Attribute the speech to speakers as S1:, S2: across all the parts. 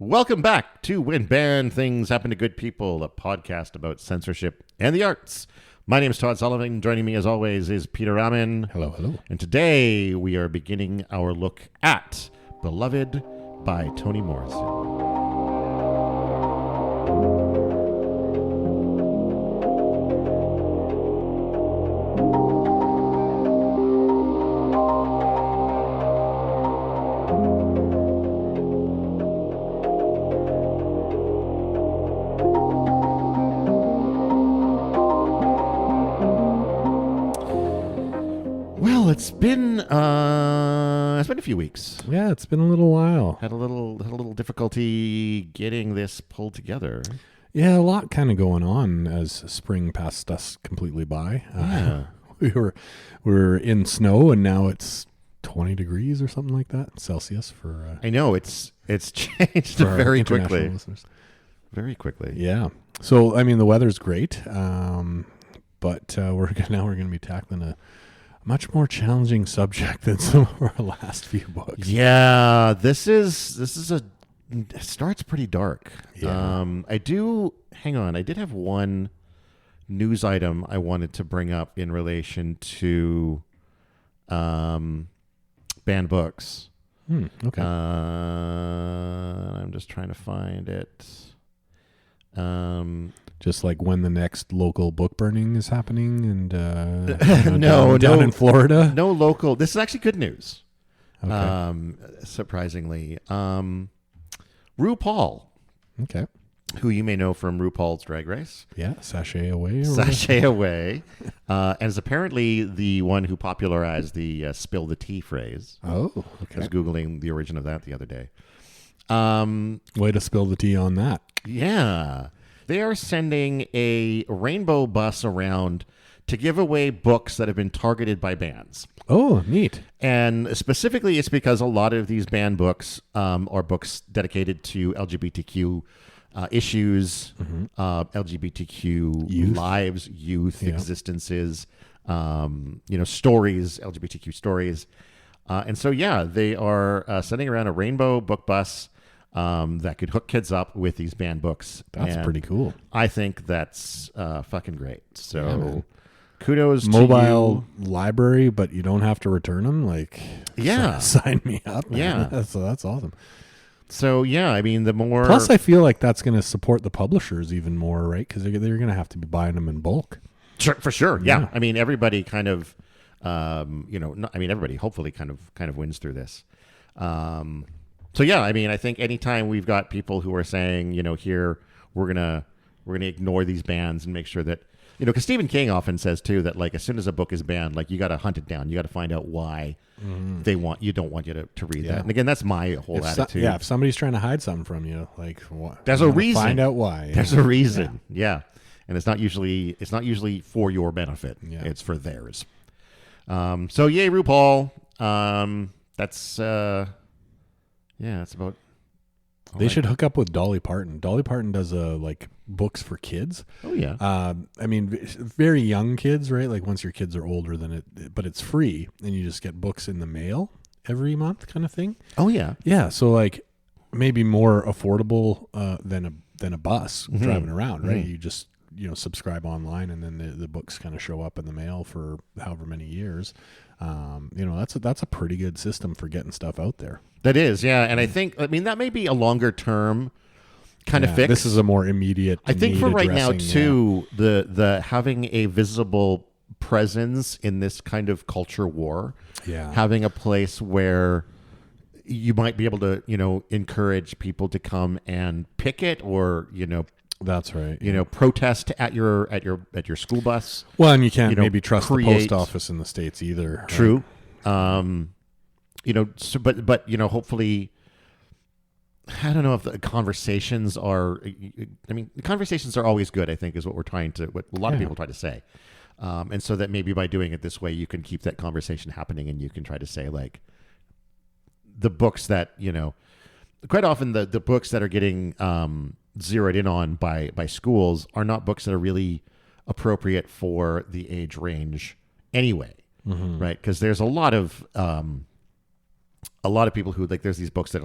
S1: Welcome back to When Bad Things Happen to Good People, a podcast about censorship and the arts. My name is Todd Sullivan. Joining me, as always, is Peter Raman.
S2: Hello, hello.
S1: And today we are beginning our look at Beloved by Toni Morrison. It's been a few weeks.
S2: Yeah, it's been a little while.
S1: Had a little difficulty getting this pulled together.
S2: Yeah, a lot kind of going on as spring passed us completely by.
S1: Yeah.
S2: We were in snow, and now it's 20 degrees or something like that Celsius for.
S1: I know it's changed very quickly.
S2: Listeners.
S1: Very quickly.
S2: Yeah. So I mean, the weather's great, but we're going to be tackling a much more challenging subject than some of our last few books.
S1: Yeah, this is it starts pretty dark.
S2: Yeah.
S1: I did have one news item I wanted to bring up in relation to banned books.
S2: Okay.
S1: I'm just trying to find it.
S2: Just like when the next local book burning is happening, and
S1: down
S2: in Florida.
S1: No local. This is actually good news.
S2: Okay.
S1: Surprisingly, RuPaul.
S2: Okay.
S1: Who you may know from RuPaul's Drag Race.
S2: Yeah, Sashay Away.
S1: Sashay Away, and is apparently the one who popularized the "spill the tea" phrase.
S2: Oh, okay.
S1: I was Googling the origin of that the other day.
S2: Way to spill the tea on that.
S1: Yeah. They are sending a rainbow bus around to give away books that have been targeted by bans.
S2: Oh, neat.
S1: And specifically, it's because a lot of these banned books are books dedicated to LGBTQ issues, LGBTQ
S2: youth.
S1: lives, youth, existences, stories, LGBTQ stories. And so, they are sending around a rainbow book bus that could hook kids up with these banned books.
S2: That's pretty cool.
S1: I think that's fucking great. So kudos
S2: Mobile
S1: to you.
S2: library, but you don't have to return them. Sign me up, man.
S1: Yeah.
S2: So that's awesome.
S1: So, I mean, the more...
S2: Plus, I feel like that's going to support the publishers even more, right? Because they're going to have to be buying them in bulk.
S1: Sure, for sure, yeah. I mean, everybody kind of, everybody hopefully kind of wins through this. So I mean, I think anytime we've got people who are saying, here we're gonna ignore these bans and make sure that, because Stephen King often says too that as soon as a book is banned, you got to hunt it down, you got to find out why they don't want you to read that. And again, that's my whole attitude.
S2: If somebody's trying to hide something from you, what?
S1: There's a reason.
S2: Find out why.
S1: There's a reason. Yeah. And it's not usually for your benefit.
S2: Yeah.
S1: It's for theirs. So yay, RuPaul. That's about.
S2: They should hook up with Dolly Parton. Dolly Parton does books for kids.
S1: Oh yeah.
S2: I mean, very young kids, right? Once your kids are older but it's free, and you just get books in the mail every month, kind of thing.
S1: Oh yeah.
S2: Yeah. So maybe more affordable than a bus driving around, right? You just subscribe online, and then the books kind of show up in the mail for however many years. That's a pretty good system for getting stuff out there.
S1: That is, yeah. And I think, that may be a longer term kind of fix.
S2: This is a more immediate.
S1: I think for right now too, the having a visible presence in this kind of culture war, having a place where you might be able to, encourage people to come and picket or,
S2: that's right.
S1: Protest at your school bus.
S2: Well, and you can't maybe trust the post office in the States either.
S1: True. But hopefully, I don't know if the conversations are. The conversations are always good. I think is what a lot of people try to say, and so that maybe by doing it this way, you can keep that conversation happening, and you can try to say the books that quite often the books that are getting zeroed in on by schools are not books that are really appropriate for the age range anyway, right? Because there's a lot of people who there's these books that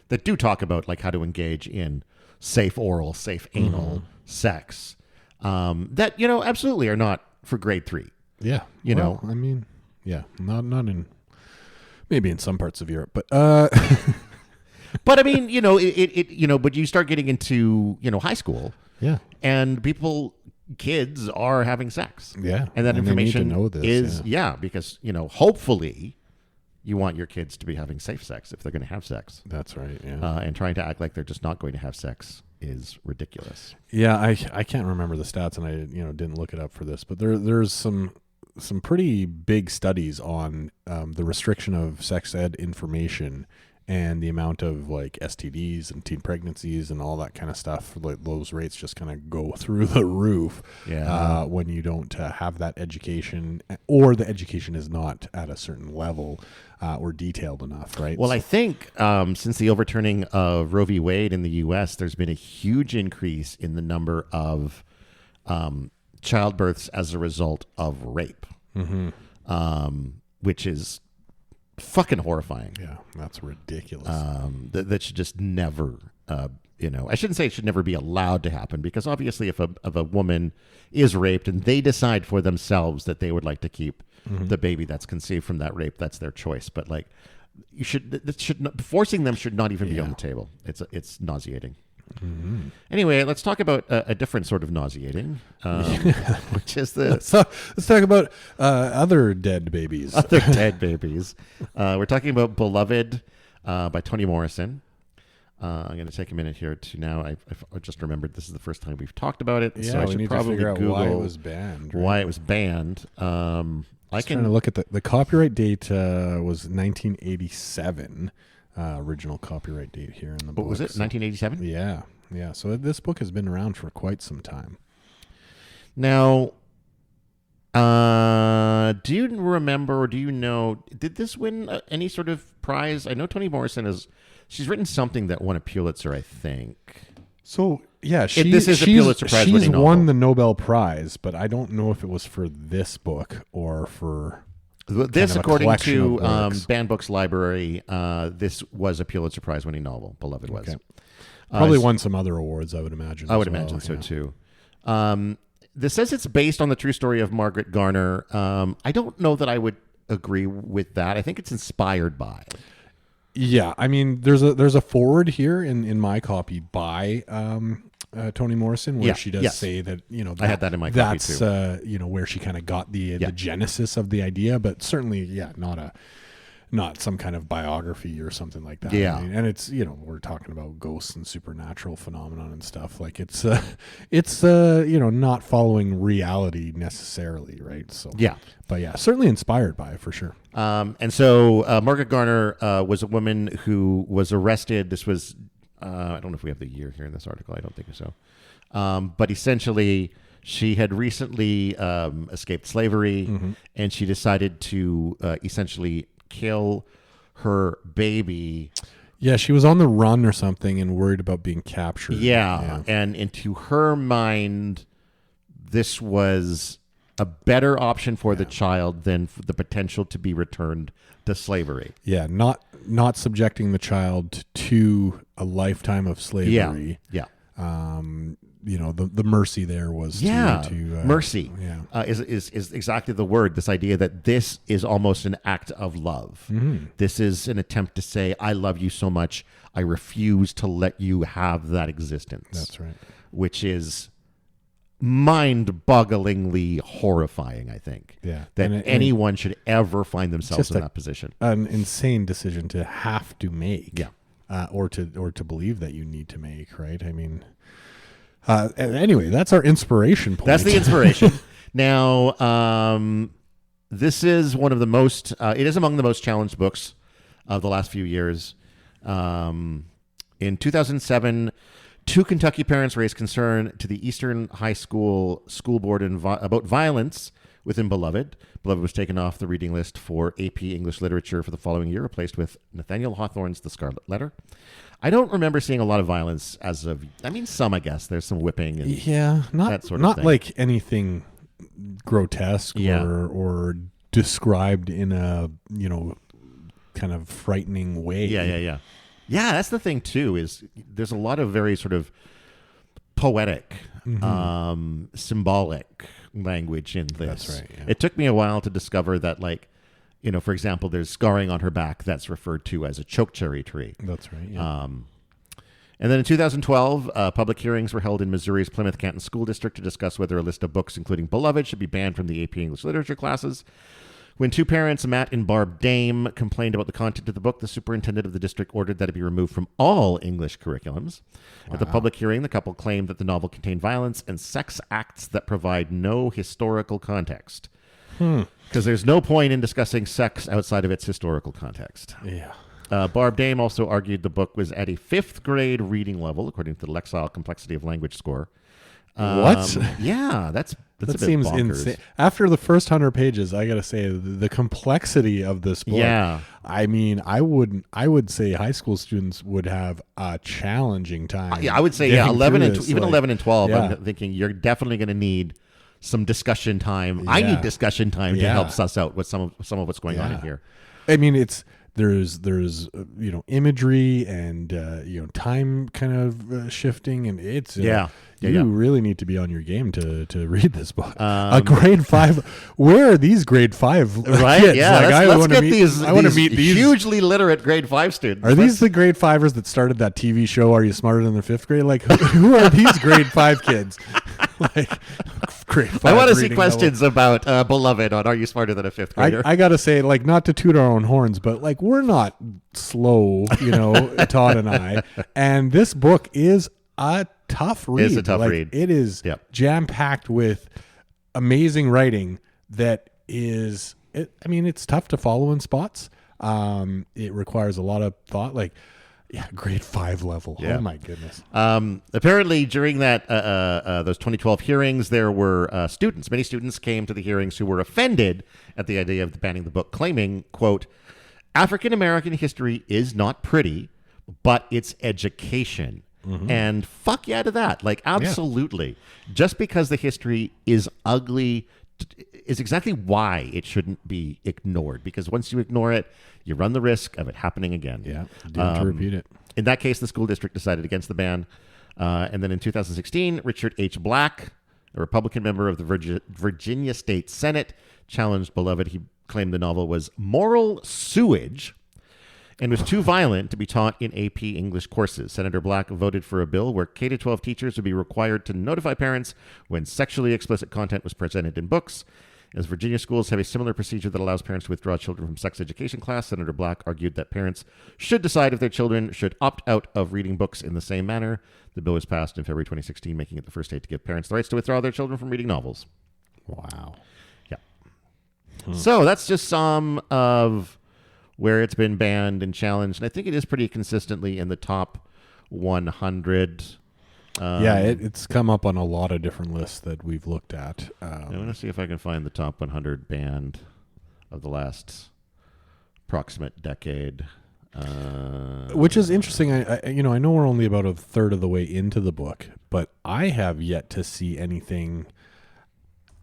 S1: that do talk about like how to engage in safe oral, safe anal sex. That absolutely are not for grade 3.
S2: Yeah.
S1: You know,
S2: I mean, yeah, not in maybe in some parts of Europe, but
S1: but I mean, but you start getting into high school,
S2: yeah,
S1: and kids are having sex,
S2: yeah,
S1: and that information
S2: they need to know this,
S1: is because hopefully you want your kids to be having safe sex if they're going to have sex.
S2: That's right. Yeah,
S1: and trying to act like they're just not going to have sex is ridiculous.
S2: Yeah, I can't remember the stats, and I didn't look it up for this, but there's some pretty big studies on the restriction of sex ed information and the amount of like STDs and teen pregnancies and all that kind of stuff. Like those rates just kind of go through the roof when you don't have that education, or the education is not at a certain level or detailed enough, right?
S1: Well, I think since the overturning of Roe v. Wade in the U.S., there's been a huge increase in the number of childbirths as a result of rape, which is fucking horrifying.
S2: Yeah, that's ridiculous.
S1: That should just never, I shouldn't say it should never be allowed to happen, because obviously if a woman is raped and they decide for themselves that they would like to keep the baby that's conceived from that rape, that's their choice. But like, forcing them should not even be on the table. It's nauseating. Anyway, let's talk about a different sort of nauseating, which is let's
S2: talk about other dead babies.
S1: Other dead babies. We're talking about Beloved by Toni Morrison. I'm going to take a minute here to now. I just remembered this is the first time we've talked about it, so I should probably
S2: figure out
S1: Google
S2: why it was banned. Right?
S1: Why it was banned. I can
S2: trying to look at the copyright date was 1987. Original copyright date here in the book.
S1: What was it? 1987?
S2: Yeah. So this book has been around for quite some time.
S1: Now, do you remember, or do you know, did this win any sort of prize? I know Toni Morrison she's written something that won a Pulitzer, I think.
S2: So yeah,
S1: this is a Pulitzer Prize
S2: she's
S1: winning
S2: won
S1: novel.
S2: the Nobel Prize, but I don't know if it was for this book or for
S1: this. According to
S2: books.
S1: Banned Books Library, this was a Pulitzer Prize winning novel. Beloved was.
S2: Okay. Probably won some other awards, I would imagine.
S1: I would imagine so too. This says it's based on the true story of Margaret Garner. I don't know that I would agree with that. I think it's inspired by.
S2: Yeah, I mean, there's a foreword here in my copy by Toni Morrison where she does say that
S1: I had that in my copy
S2: too.
S1: That's
S2: where she kind of got the genesis of the idea, but certainly not some kind of biography or something like that.
S1: Yeah.
S2: I mean, and it's we're talking about ghosts and supernatural phenomenon and stuff. Like it's not following reality necessarily, right? So but certainly inspired by it for sure.
S1: And so Margaret Garner was a woman who was arrested. This was I don't know if we have the year here in this article. I don't think so. But essentially, she had recently escaped slavery, and she decided to essentially kill her baby.
S2: Yeah, she was on the run or something and worried about being captured.
S1: Yeah. And into her mind, this was a better option for the child than for the potential to be returned to slavery.
S2: Yeah, not subjecting the child to a lifetime of slavery.
S1: Yeah.
S2: The mercy there was
S1: mercy is exactly the word. This idea that this is almost an act of love. This is an attempt to say, I love you so much, I refuse to let you have that existence.
S2: That's right.
S1: Which is mind-bogglingly horrifying, I think.
S2: Yeah.
S1: That anyone should ever find themselves in that position.
S2: An insane decision to have to make.
S1: Yeah.
S2: Or to believe that you need to make, right? I mean, anyway, that's our inspiration point.
S1: That's the inspiration. Now, this is one of the most, it is among the most challenged books of the last few years. In 2007, two Kentucky parents raised concern to the Eastern High School board about violence within Beloved. Beloved was taken off the reading list for AP English Literature for the following year, replaced with Nathaniel Hawthorne's The Scarlet Letter. I don't remember seeing a lot of violence some, I guess. There's some whipping and that sort of thing. Not
S2: like anything grotesque or described in a, kind of frightening way.
S1: Yeah. Yeah, that's the thing too. Is there's a lot of very sort of poetic, symbolic language in this.
S2: That's right. Yeah.
S1: It took me a while to discover that, like, for example, there's scarring on her back that's referred to as a chokecherry tree.
S2: That's right. Yeah.
S1: And then in 2012, public hearings were held in Missouri's Plymouth Canton School District to discuss whether a list of books, including Beloved, should be banned from the AP English Literature classes. When two parents, Matt and Barb Dame, complained about the content of the book, the superintendent of the district ordered that it be removed from all English curriculums. Wow. At the public hearing, the couple claimed that the novel contained violence and sex acts that provide no historical context. Because there's no point in discussing sex outside of its historical context.
S2: Yeah.
S1: Barb Dame also argued the book was at a 5th grade reading level, according to the Lexile Complexity of Language score.
S2: What?
S1: Yeah, that's a bit
S2: seems
S1: bonkers.
S2: insane. After the first 100 pages, I got to say the complexity of this book.
S1: Yeah.
S2: I mean, I would say high school students would have a challenging time.
S1: Yeah, I would say 11 and
S2: this.
S1: 11 and 12.
S2: Yeah.
S1: I'm thinking you're definitely going to need some discussion time. I need discussion time to help suss out what some of what's going on in here.
S2: I mean, there's imagery and time kind of shifting, and it's you really need to be on your game to read this book. A grade 5. Where are these grade 5
S1: right?
S2: kids?
S1: Yeah,
S2: like,
S1: let's get these.
S2: I want to meet these
S1: hugely literate grade 5 students.
S2: Are these the grade 5ers that started that TV show? Are You Smarter Than the 5th Grade? Like, who are these grade 5 kids? Like, grade 5.
S1: I want to see questions about Beloved on Are You Smarter Than a 5th Grader?
S2: I got to say, like, not to toot our own horns, but like, we're not slow, Todd and I. And this book is a tough read.
S1: It's a tough read.
S2: It is jam-packed with amazing writing that is, it's tough to follow in spots. It requires a lot of thought. Like, grade 5 level. Yeah. Oh my goodness.
S1: Apparently, during that those 2012 hearings, there were many students came to the hearings who were offended at the idea of banning the book, claiming, quote, African American history is not pretty, but it's education. Mm-hmm. And fuck yeah to that. Like, absolutely. Yeah. Just because the history is ugly is exactly why it shouldn't be ignored. Because once you ignore it, you run the risk of it happening again.
S2: Yeah, to repeat it.
S1: In that case, the school district decided against the ban. And then in 2016, Richard H. Black, a Republican member of the Virginia State Senate, challenged Beloved. He claimed the novel was moral sewage and was too violent to be taught in AP English courses. Senator Black voted for a bill where K-12 teachers would be required to notify parents when sexually explicit content was presented in books. As Virginia schools have a similar procedure that allows parents to withdraw children from sex education class, Senator Black argued that parents should decide if their children should opt out of reading books in the same manner. The bill was passed in February 2016, making it the first state to give parents the rights to withdraw their children from reading novels.
S2: Wow.
S1: Yeah. So that's just some of where it's been banned and challenged. And I think it is pretty consistently in the top 100.
S2: It's come up on a lot of different lists that we've looked at.
S1: I want to see if I can find the top 100 banned of the last approximate decade.
S2: Which is interesting. I know we're only about a third of the way into the book, but I have yet to see anything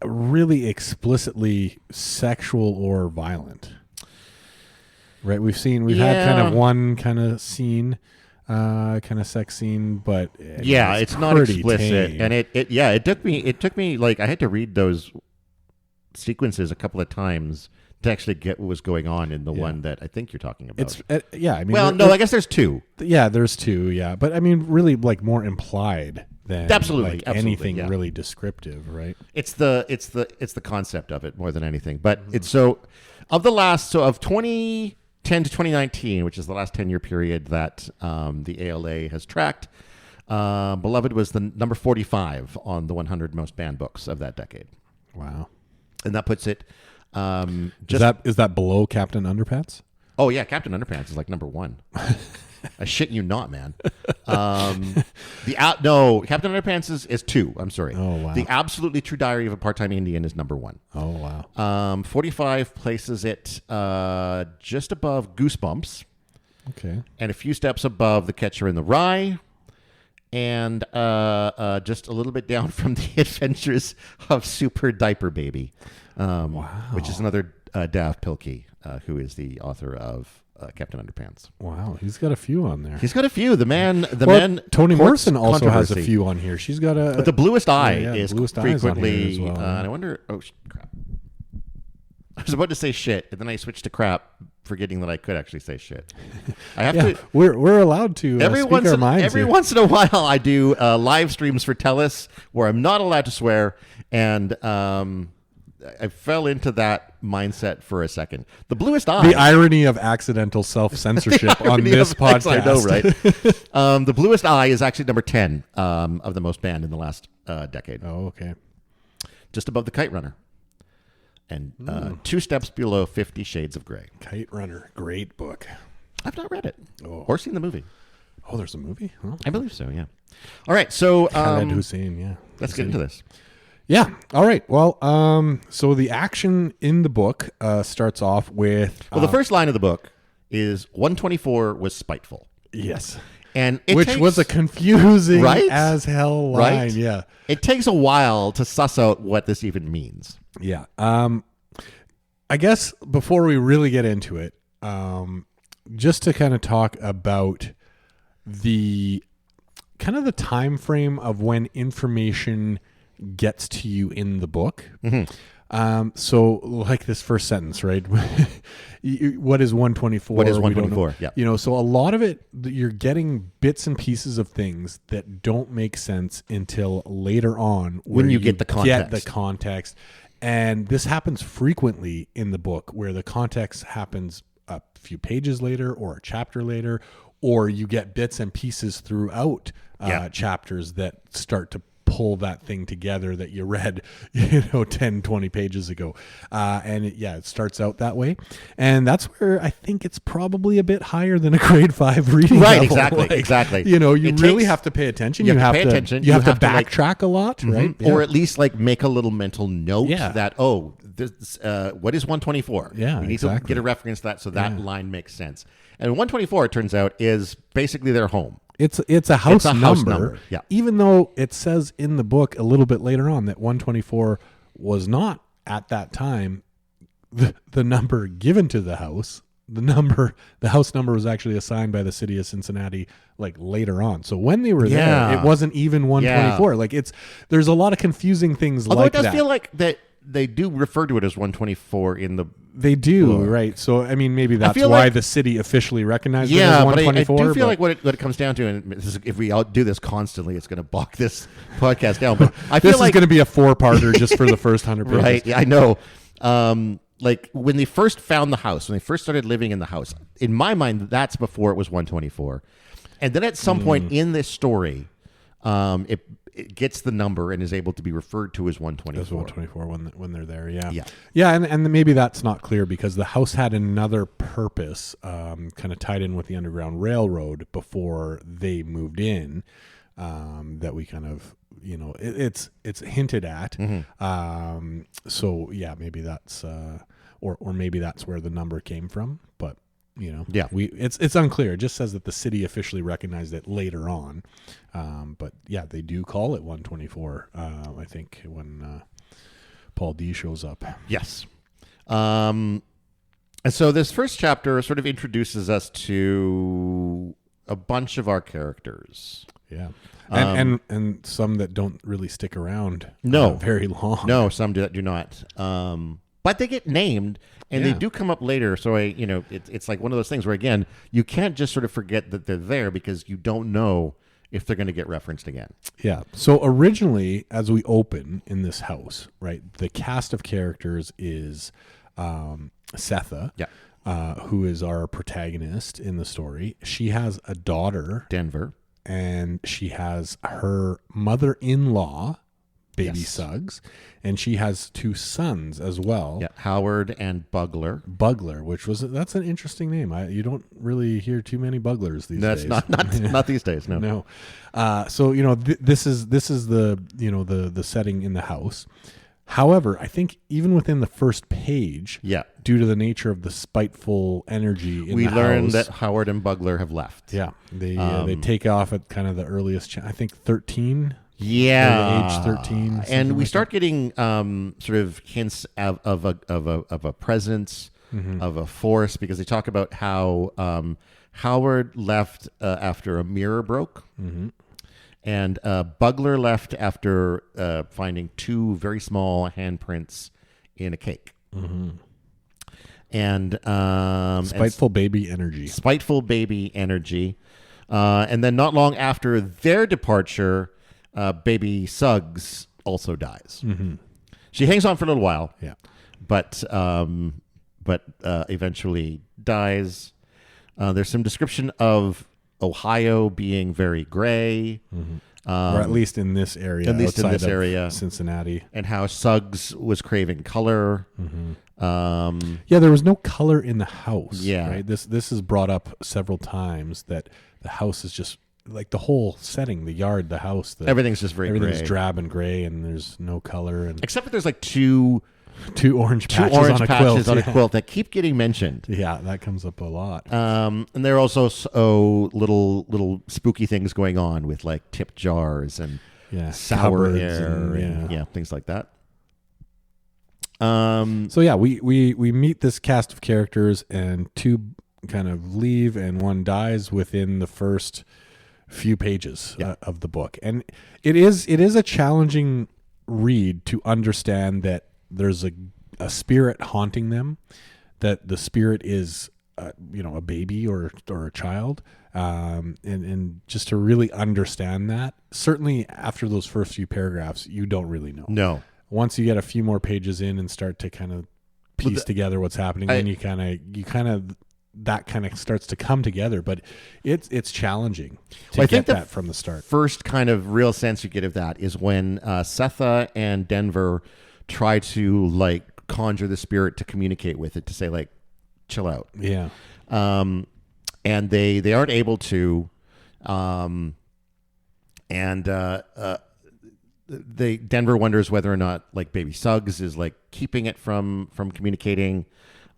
S2: really explicitly sexual or violent. Right? We've had kind of one kind of scene. Kind of sex scene, but
S1: it's not explicit,
S2: tame.
S1: and it took me like I had to read those sequences a couple of times to actually get what was going on in the one that I think you're talking about. I guess there's two.
S2: Yeah, there's two. Yeah, but I mean, really, like more implied than
S1: absolutely
S2: anything really descriptive, right?
S1: It's the concept of it more than anything. But it's of 2010 to 2019, which is the last 10-year period that the ALA has tracked, Beloved was the number 45 on the 100 most banned books of that decade.
S2: Wow.
S1: And that puts it
S2: is that below Captain Underpants?
S1: Oh, yeah, Captain Underpants is like number 1. I shit you not, man. Captain Underpants is 2. I'm sorry.
S2: Oh, wow.
S1: The Absolutely True Diary of a Part-Time Indian is number 1.
S2: Oh, wow.
S1: 45 places it just above Goosebumps.
S2: Okay.
S1: And a few steps above The Catcher in the Rye. And just a little bit down from The Adventures of Super Diaper Baby.
S2: Wow.
S1: Which is another Dav Pilkey, who is the author of Captain Underpants.
S2: Wow, he's got a few on there.
S1: He's got a few. The man.
S2: Toni Morrison also has a
S1: controversy.
S2: few on here. She's got a.
S1: But the bluest eye is
S2: Bluest Eye is on here
S1: frequently.
S2: as well,
S1: And I wonder. Oh crap! I was about to say shit, and then I switched to crap, forgetting that I could actually say shit. I have to.
S2: We're allowed to speak our minds
S1: every
S2: here.
S1: once in a while, I do live streams for Telus where I'm not allowed to swear, and I fell into that mindset for a second. The bluest eye.
S2: The irony of accidental self-censorship on this podcast.
S1: I know, right? The bluest eye is actually number 10 of the most banned in the last decade.
S2: Oh, okay.
S1: Just above the Kite Runner. And 2 steps below 50 Shades of Grey.
S2: Kite Runner, great book.
S1: I've not read it or seen the movie.
S2: Oh, there's a movie? Oh.
S1: I believe so, yeah. All right, so
S2: Khaled Hussein, yeah.
S1: Let's get into this.
S2: Yeah. All right. Well, so the action in the book starts off with...
S1: Well, the first line of the book is 124 was spiteful.
S2: Yes.
S1: And
S2: Which was a confusing
S1: right?
S2: as hell line.
S1: Right?
S2: Yeah.
S1: It takes a while to suss out what this even means.
S2: Yeah. I guess before we really get into it, just to kind of talk about the kind of the time frame of when information gets to you in the book. Mm-hmm. So like this first sentence, right? What is 124?
S1: What is 124? Yeah.
S2: You know, so a lot of it, you're getting bits and pieces of things that don't make sense until later on
S1: when you get the
S2: context. And this happens frequently in the book where the context happens a few pages later or a chapter later, or you get bits and pieces throughout chapters that start to pull that thing together that you read, 10, 20 pages ago. And it starts out that way. And that's where I think it's probably a bit higher than a grade 5 reading
S1: Right,
S2: level.
S1: exactly.
S2: You really have to pay attention.
S1: You have to pay attention.
S2: You have to backtrack a lot, right?
S1: Yeah. Or at least make a little mental note that, this, what is 124?
S2: Yeah,
S1: we need to get a reference to that so that line makes sense. And 124, it turns out, is basically their home.
S2: It's a house number.
S1: Yeah.
S2: Even though it says in the book a little bit later on that 124 was not at that time the number given to the house. The house number was actually assigned by the city of Cincinnati later on. So when they were there, it wasn't even 124.
S1: Yeah.
S2: There's a lot of confusing things.
S1: Although
S2: like
S1: it does
S2: that.
S1: feel like that they do refer to it as 124 in the.
S2: They do, right? So I mean, maybe that's why the city officially recognized it as 124.
S1: But I do feel like what it comes down to, and if we all do this constantly, it's going to bog this podcast down. But I feel
S2: this is going to be a 4-parter just for the first 100 pages.
S1: Right? Yeah, I know. When they first found the house, when they first started living in the house, in my mind, that's before it was 124. And then at some point in this story, it gets the number and is able to be referred to as 124.
S2: As 124 when they're there, yeah.
S1: Yeah,
S2: and maybe that's not clear because the house had another purpose, kind of tied in with the Underground Railroad before they moved in, that we kind of, it's hinted at. Mm-hmm. So yeah, maybe that's, or maybe that's where the number came from, but. It's unclear. It just says that the city officially recognized it later on, but yeah, they do call it 124. I think when Paul D shows up.
S1: Yes, and so this first chapter sort of introduces us to a bunch of our characters.
S2: Yeah, and some that don't really stick around. Very long.
S1: No, some that do not. But they get named, and they do come up later. So it's like one of those things where, again, you can't just sort of forget that they're there because you don't know if they're going to get referenced again.
S2: Yeah. So originally, as we open in this house, right, the cast of characters is Setha, who is our protagonist in the story. She has a daughter,
S1: Denver,
S2: and she has her mother-in-law, Baby Suggs, and she has 2 sons as well.
S1: Yeah, Howard and Bugler.
S2: Bugler, that's an interesting name. You don't really hear too many Buglers these days.
S1: That's not these days. No.
S2: No. So this is the the setting in the house. However, I think even within the first page, due to the nature of the spiteful energy in the house, we learn
S1: that Howard and Bugler have left.
S2: Yeah, they take off at kind of the earliest. I think 13.
S1: Yeah,
S2: age 13,
S1: and we start getting sort of hints of a presence of a force, because they talk about how Howard left after a mirror broke, and Bugler left after finding 2 very small handprints in a cake. And
S2: Spiteful baby energy.
S1: Spiteful baby energy. And then not long after their departure, baby Suggs also dies. She hangs on for a little while, but eventually dies. There's some description of Ohio being very gray,
S2: or at least in this area, Cincinnati,
S1: and how Suggs was craving color.
S2: There was no color in the house.
S1: Right?
S2: This is brought up several times, that the house is just like the whole setting, the yard, the house,
S1: everything's just very
S2: everything's
S1: gray.
S2: drab and gray, and there's no color,
S1: except that there's like two
S2: orange patches on a quilt
S1: that keep getting mentioned.
S2: Yeah, that comes up a lot.
S1: And there are also little spooky things going on with like tip jars and sour air and things like that.
S2: We meet this cast of characters, and 2 kind of leave and 1 dies within the first few pages of the book. And it is a challenging read to understand that there's a spirit haunting them, that the spirit is a baby or a child, and just to really understand that. Certainly after those first few paragraphs, you don't really know.
S1: No.
S2: Once you get a few more pages in and start to kind of piece together what's happening, then you kind of that kind of starts to come together. But it's challenging to get that from the start.
S1: First kind of real sense you get of that is when Setha and Denver try to like conjure the spirit to communicate with it, to say like, chill out.
S2: Yeah.
S1: And they aren't able to. Denver wonders whether or not like baby Suggs is like keeping it from communicating.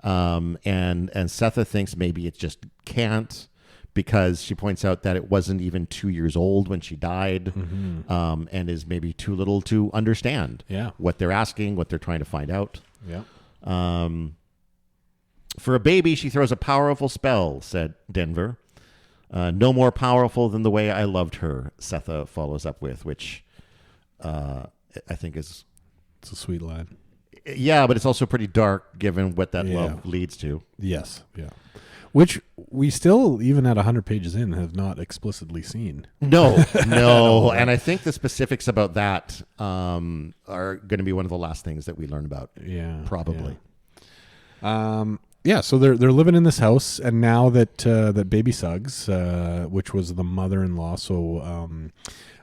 S1: And Setha thinks maybe it just can't, because she points out that it wasn't even 2 years old when she died, and is maybe too little to understand what they're asking, what they're trying to find out.
S2: Yeah.
S1: For a baby, she throws a powerful spell, said Denver. No more powerful than the way I loved her, Setha follows up with, which I think it's
S2: a sweet line.
S1: Yeah, but it's also pretty dark given what that love leads to.
S2: Yes, yeah. Which we still, even at 100 pages in, have not explicitly seen.
S1: No. And I think the specifics about that are going to be one of the last things that we learn about. Yeah, probably.
S2: Yeah. So they're living in this house, and now that baby Suggs, which was the mother-in-law, so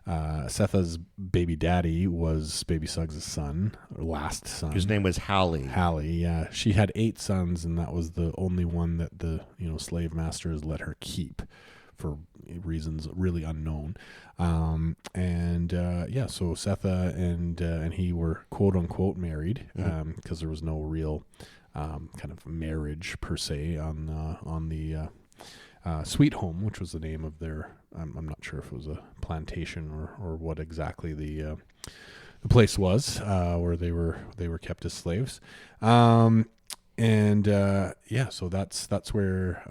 S2: Setha's baby daddy was baby Suggs' son, or last son.
S1: His name was Hallie.
S2: Hallie, yeah. She had 8 sons, and that was the only one that the slave masters let her keep for reasons really unknown. So Setha and he were quote unquote married, because there was no real kind of marriage per se on the Sweet Home, which was the name of their. I'm not sure if it was a plantation or what exactly the place was where they were kept as slaves. So that's where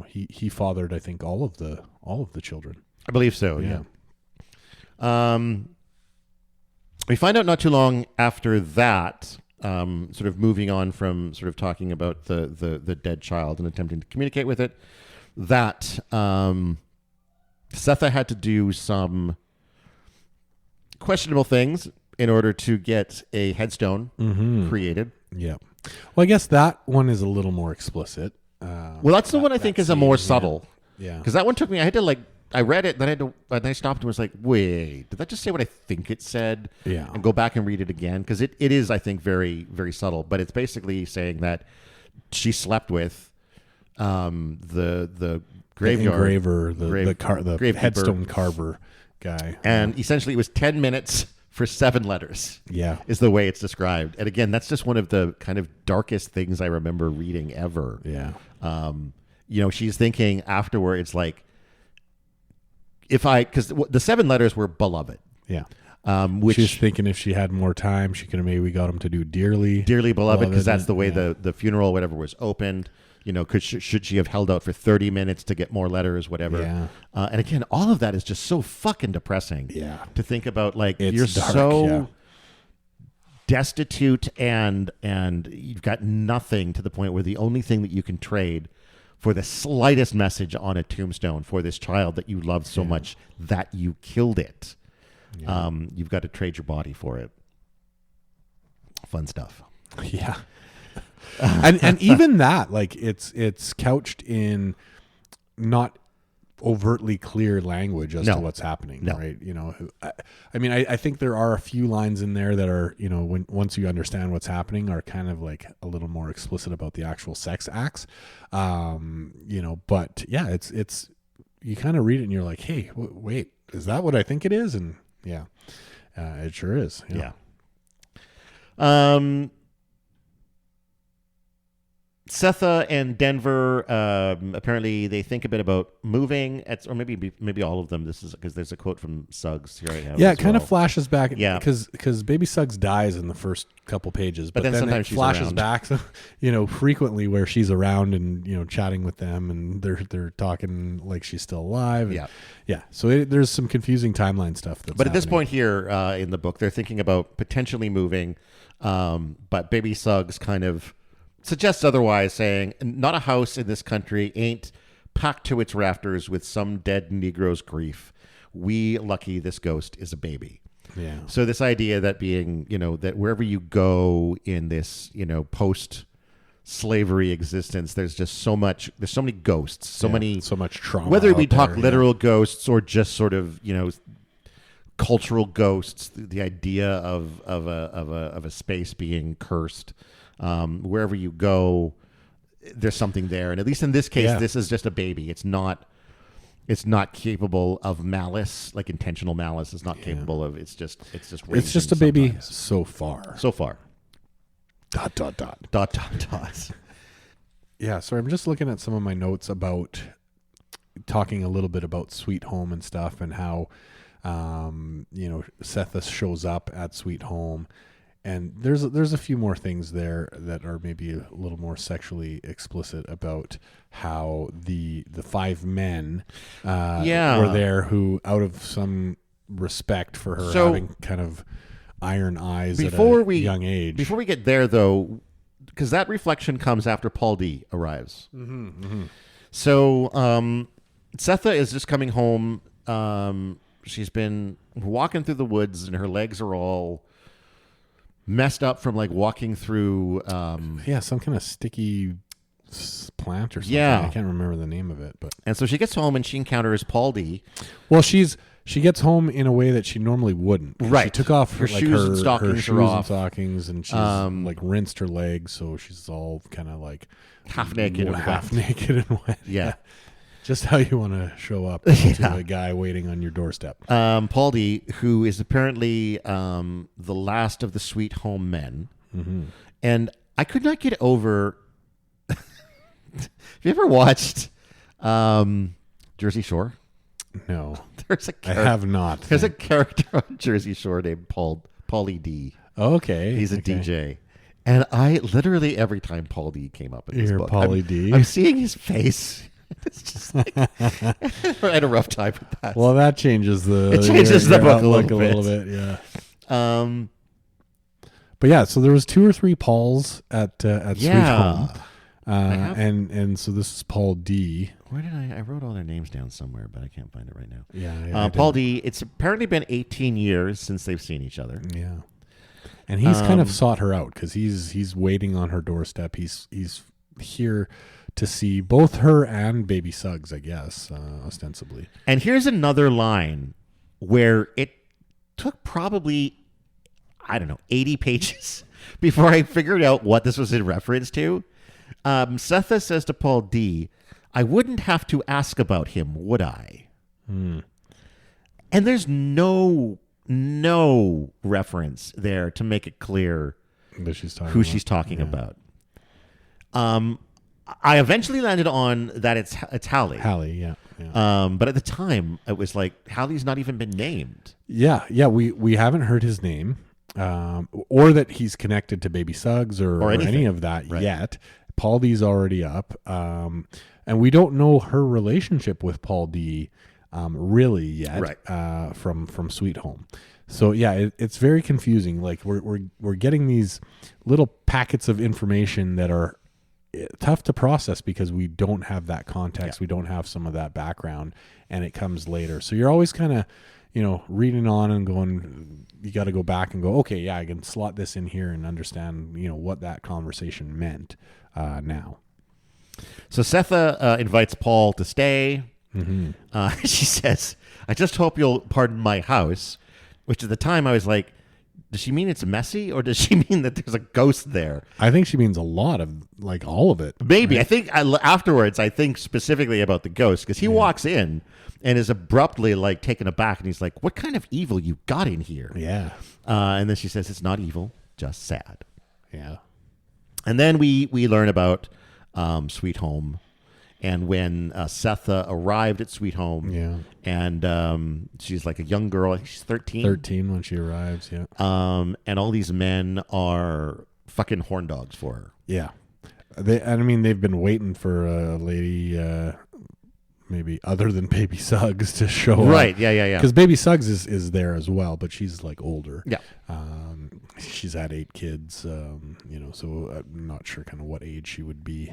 S2: he fathered, I think, all of the children.
S1: I believe so. Yeah. We find out not too long after that, sort of moving on from sort of talking about the dead child and attempting to communicate with it, that Setha had to do some questionable things in order to get a headstone created.
S2: Yeah. Well, I guess that one is a little more explicit.
S1: That's the one I think is a more subtle.
S2: Yeah.
S1: Because that one took me, I read it, then I stopped and was like, wait, did that just say what I think it said?
S2: Yeah.
S1: And go back and read it again. Because it is, I think, very, very subtle. But it's basically saying that she slept with the graveyard.
S2: The engraver, the headstone carver guy.
S1: And essentially it was 10 minutes for 7 letters.
S2: Yeah.
S1: Is the way it's described. And again, that's just one of the kind of darkest things I remember reading ever.
S2: Yeah.
S1: She's thinking afterwards, like, because the 7 letters were beloved.
S2: Yeah.
S1: Which
S2: she's thinking if she had more time, she could have maybe got him to do Dearly
S1: Beloved, because that's the way
S2: yeah.
S1: the funeral, whatever, was opened. Should she have held out for 30 minutes to get more letters, whatever?
S2: Yeah.
S1: And again, all of that is just so fucking depressing.
S2: Yeah.
S1: To think about, like,
S2: It's
S1: you're
S2: dark,
S1: so
S2: yeah.
S1: destitute and you've got nothing, to the point where the only thing that you can trade for the slightest message on a tombstone for this child that you loved so much that you killed it.
S2: Yeah.
S1: You've got to trade your body for it. Fun stuff.
S2: Yeah. and even that, like, it's couched in not overtly clear language as to what's happening, right? I mean, I think there are a few lines in there that are, once you understand what's happening, are kind of like a little more explicit about the actual sex acts. But yeah, it's you kind of read it and you're like, hey, wait, is that what I think it is? And yeah, it sure is.
S1: Yeah. Setha and Denver, apparently they think a bit about moving, or maybe all of them. This is because there's a quote from Suggs here.
S2: It kind of flashes back.
S1: Yeah,
S2: because Baby Suggs dies in the first couple pages, but then
S1: sometimes
S2: it flashes back. Frequently where she's around and chatting with them, and they're talking like she's still alive. And, yeah. So there's some confusing timeline stuff.
S1: But at this point here in the book, they're thinking about potentially moving, but Baby Suggs kind of suggests otherwise, saying, not a house in this country ain't packed to its rafters with some dead Negro's grief. We lucky this ghost is a baby.
S2: Yeah.
S1: So this idea that being, that wherever you go in this, post-slavery existence, there's so many ghosts, so
S2: much trauma.
S1: Whether we talk literal ghosts or just sort of, cultural ghosts, the idea of a space being cursed. Wherever you go, there's something there, and at least in this case, this is just a baby. It's not capable of malice, like intentional malice. It's not capable of. It's just a
S2: baby so far.
S1: So far. ...
S2: Yeah. So I'm just looking at some of my notes about talking a little bit about Sweet Home and stuff, and how Setha shows up at Sweet Home. And there's a few more things there that are maybe a little more sexually explicit about how the 5 men were there, who, out of some respect for her having kind of iron eyes at a young age.
S1: Before we get there, though, because that reflection comes after Paul D arrives.
S2: Mm-hmm, mm-hmm.
S1: So Setha is just coming home. She's been walking through the woods, and her legs are all messed up from like walking through
S2: some kind of sticky plant or something. I can't remember the name of it,
S1: and so she gets home and she encounters Paul D.
S2: Well, she gets home in a way that she normally wouldn't.
S1: Right.
S2: She took off
S1: her shoes and stockings,
S2: and she's like rinsed her legs, so she's all kind of like
S1: half naked
S2: and wet.
S1: Yeah.
S2: Just how you want to show up to a guy waiting on your doorstep.
S1: Paul D, who is apparently the last of the Sweet Home men.
S2: Mm-hmm.
S1: And I could not get over... Have you ever watched Jersey Shore?
S2: No.
S1: I
S2: have not.
S1: There's a character on Jersey Shore named Paulie D.
S2: Oh, okay.
S1: He's a DJ. And I literally, every time Paul D came up in this book,
S2: Paulie D.
S1: I'm seeing his face. It's just like I had a rough time with that.
S2: Well, that changes the
S1: book a
S2: little bit. Yeah. But yeah, so there was 2 or 3 Pauls at Sweet Home, and so this is Paul D.
S1: Where did I wrote all their names down somewhere, but I can't find it right now.
S2: Yeah.
S1: Paul D. It's apparently been 18 years since they've seen each other.
S2: Yeah, and he's kind of sought her out because he's waiting on her doorstep. He's here to see both her and Baby Suggs, I guess, ostensibly.
S1: And here's another line where it took probably, 80 pages before I figured out what this was in reference to. Setha says to Paul D, "I wouldn't have to ask about him, would I?" And there's no reference there to make it clear
S2: that she's talking
S1: who she's talking about. I eventually landed on that it's Hallie.
S2: Hallie, yeah.
S1: But at the time, it was like Hallie's not even been named.
S2: Yeah. We haven't heard his name, or that he's connected to Baby Suggs or any of that yet. Paul D's already up, and we don't know her relationship with Paul D really yet, from Sweet Home. So yeah, it's very confusing. Like we're getting these little packets of information that are tough to process because we don't have that context. We don't have some of that background, and it comes later. So you're always kind of, reading on and going, you got to go back and go, okay, yeah, I can slot this in here and understand, what that conversation meant now.
S1: So Setha invites Paul to stay.
S2: Mm-hmm.
S1: She says, I just hope you'll pardon my house, which at the time I was like, does she mean it's messy, or does she mean that there's a ghost there?
S2: I think she means a lot of, like, all of it.
S1: Maybe. Right? I think afterwards, I think specifically about the ghost, because he walks in and is abruptly, like, taken aback, and he's like, what kind of evil you got in here?
S2: Yeah.
S1: And then she says, it's not evil, just sad.
S2: Yeah.
S1: And then we learn about Sweet Home. And when Setha arrived at Sweet Home, and she's like a young girl, I think she's 13.
S2: 13 when she arrives, yeah.
S1: And all these men are fucking horn dogs for her.
S2: Yeah. They've been waiting for a lady, maybe other than Baby Suggs, to show up.
S1: Right, yeah.
S2: Because Baby Suggs is there as well, but she's like older.
S1: Yeah.
S2: She's had 8 kids, so I'm not sure kind of what age she would be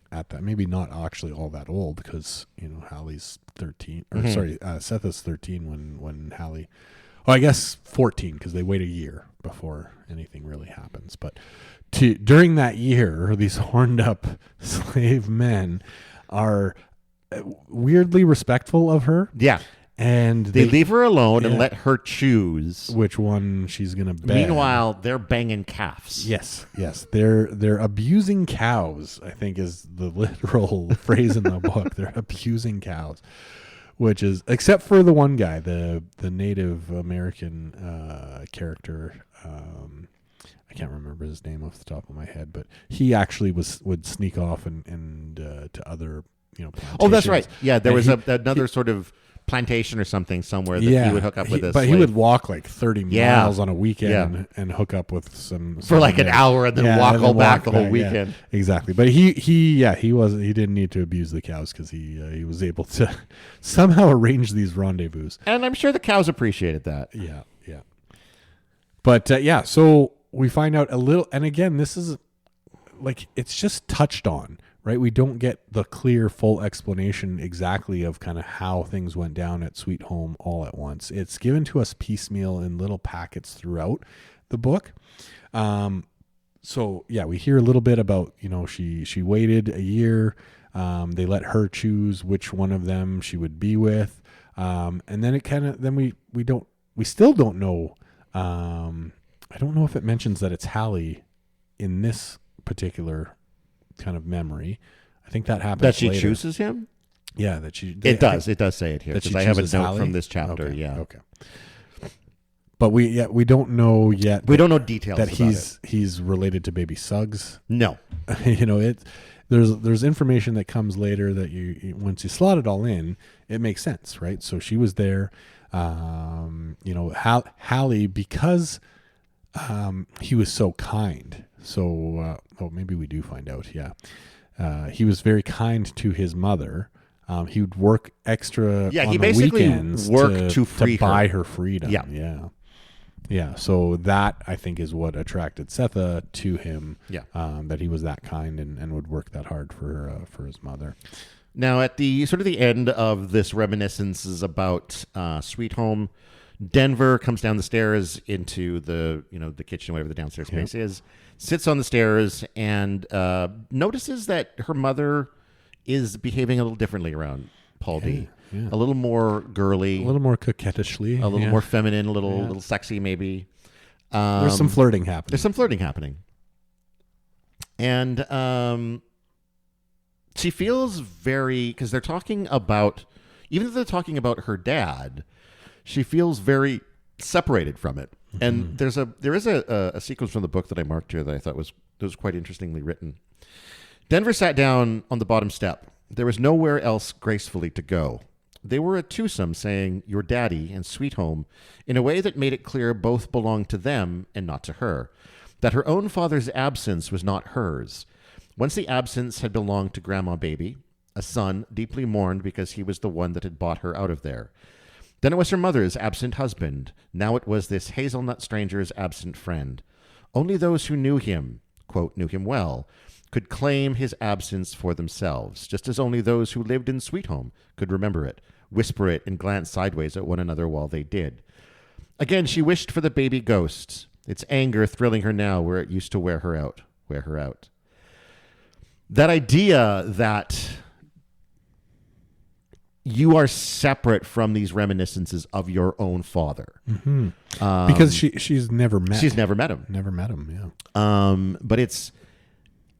S2: at that. Maybe not actually all that old, because Hallie's 13, or Setha's 13 when Hallie, I guess 14, because they wait a year before anything really happens. But during that year, these horned up slave men are weirdly respectful of her.
S1: Yeah.
S2: And
S1: they leave her alone and let her choose
S2: which one she's going to bang.
S1: Meanwhile, they're banging calves.
S2: Yes. They're abusing cows, I think is the literal phrase in the book. They're abusing cows, which is, except for the one guy, the Native American character. I can't remember his name off the top of my head, but he actually would sneak off and to other, plantations.
S1: Oh, that's right. Yeah, there was another sort of plantation or something somewhere that he would hook up with
S2: but he would walk like 30 miles on a weekend and hook up with some
S1: for like an hour and then walk all back the whole weekend.
S2: Yeah, exactly. But he didn't need to abuse the cows, because he was able to somehow arrange these rendezvous.
S1: And I'm sure the cows appreciated that.
S2: Yeah. But so we find out a little, and again, this is like, it's just touched on. Right, we don't get the clear, full explanation exactly of kind of how things went down at Sweet Home all at once. It's given to us piecemeal in little packets throughout the book. So yeah, we hear a little bit about, she waited a year. They let her choose which one of them she would be with, and then we still don't know. I don't know if it mentions that it's Hallie in this particular kind of memory. I think that happens
S1: that she
S2: later.
S1: Chooses him.
S2: Yeah, that she.
S1: It does say it here, because I have a note Hallie from this chapter.
S2: Okay,
S1: yeah.
S2: Okay. But we don't know yet.
S1: We don't know details
S2: that
S1: about
S2: he's related to Baby Suggs.
S1: No.
S2: There's information that comes later that you once you slot it all in, it makes sense, right? So she was there. Hallie, because he was so kind. So, maybe we do find out. Yeah. He was very kind to his mother. He would work extra on
S1: he
S2: the
S1: basically
S2: weekends
S1: worked to
S2: buy her freedom.
S1: Yeah.
S2: Yeah. So that, I think, is what attracted Setha to him.
S1: Yeah.
S2: That he was that kind and would work that hard for his mother.
S1: Now, at the sort of the end of this reminiscences about Sweet Home, Denver comes down the stairs into the kitchen, whatever the downstairs space is, sits on the stairs and notices that her mother is behaving a little differently around Paul D.
S2: Yeah.
S1: A little more girly,
S2: a little more coquettishly,
S1: a little more feminine, a little sexy maybe.
S2: There's some flirting happening.
S1: And she feels very, because they're talking about, even though they're talking about her dad, she feels very separated from it. Mm-hmm. And there is a sequence from the book that I marked here that I thought was quite interestingly written. Denver sat down on the bottom step. There was nowhere else gracefully to go. They were a twosome, saying "your daddy" and "sweet home" in a way that made it clear both belonged to them and not to her, that her own father's absence was not hers. Once the absence had belonged to Grandma Baby, a son deeply mourned because he was the one that had bought her out of there. Then it was her mother's absent husband. Now it was this hazelnut stranger's absent friend. Only those who knew him, quote, knew him well, could claim his absence for themselves, just as only those who lived in Sweet Home could remember it, whisper it, and glance sideways at one another while they did. Again, she wished for the baby ghost, its anger thrilling her now where it used to wear her out. That idea that you are separate from these reminiscences of your own father.
S2: Mm-hmm. Because she's never met
S1: him.
S2: Never met him, yeah.
S1: But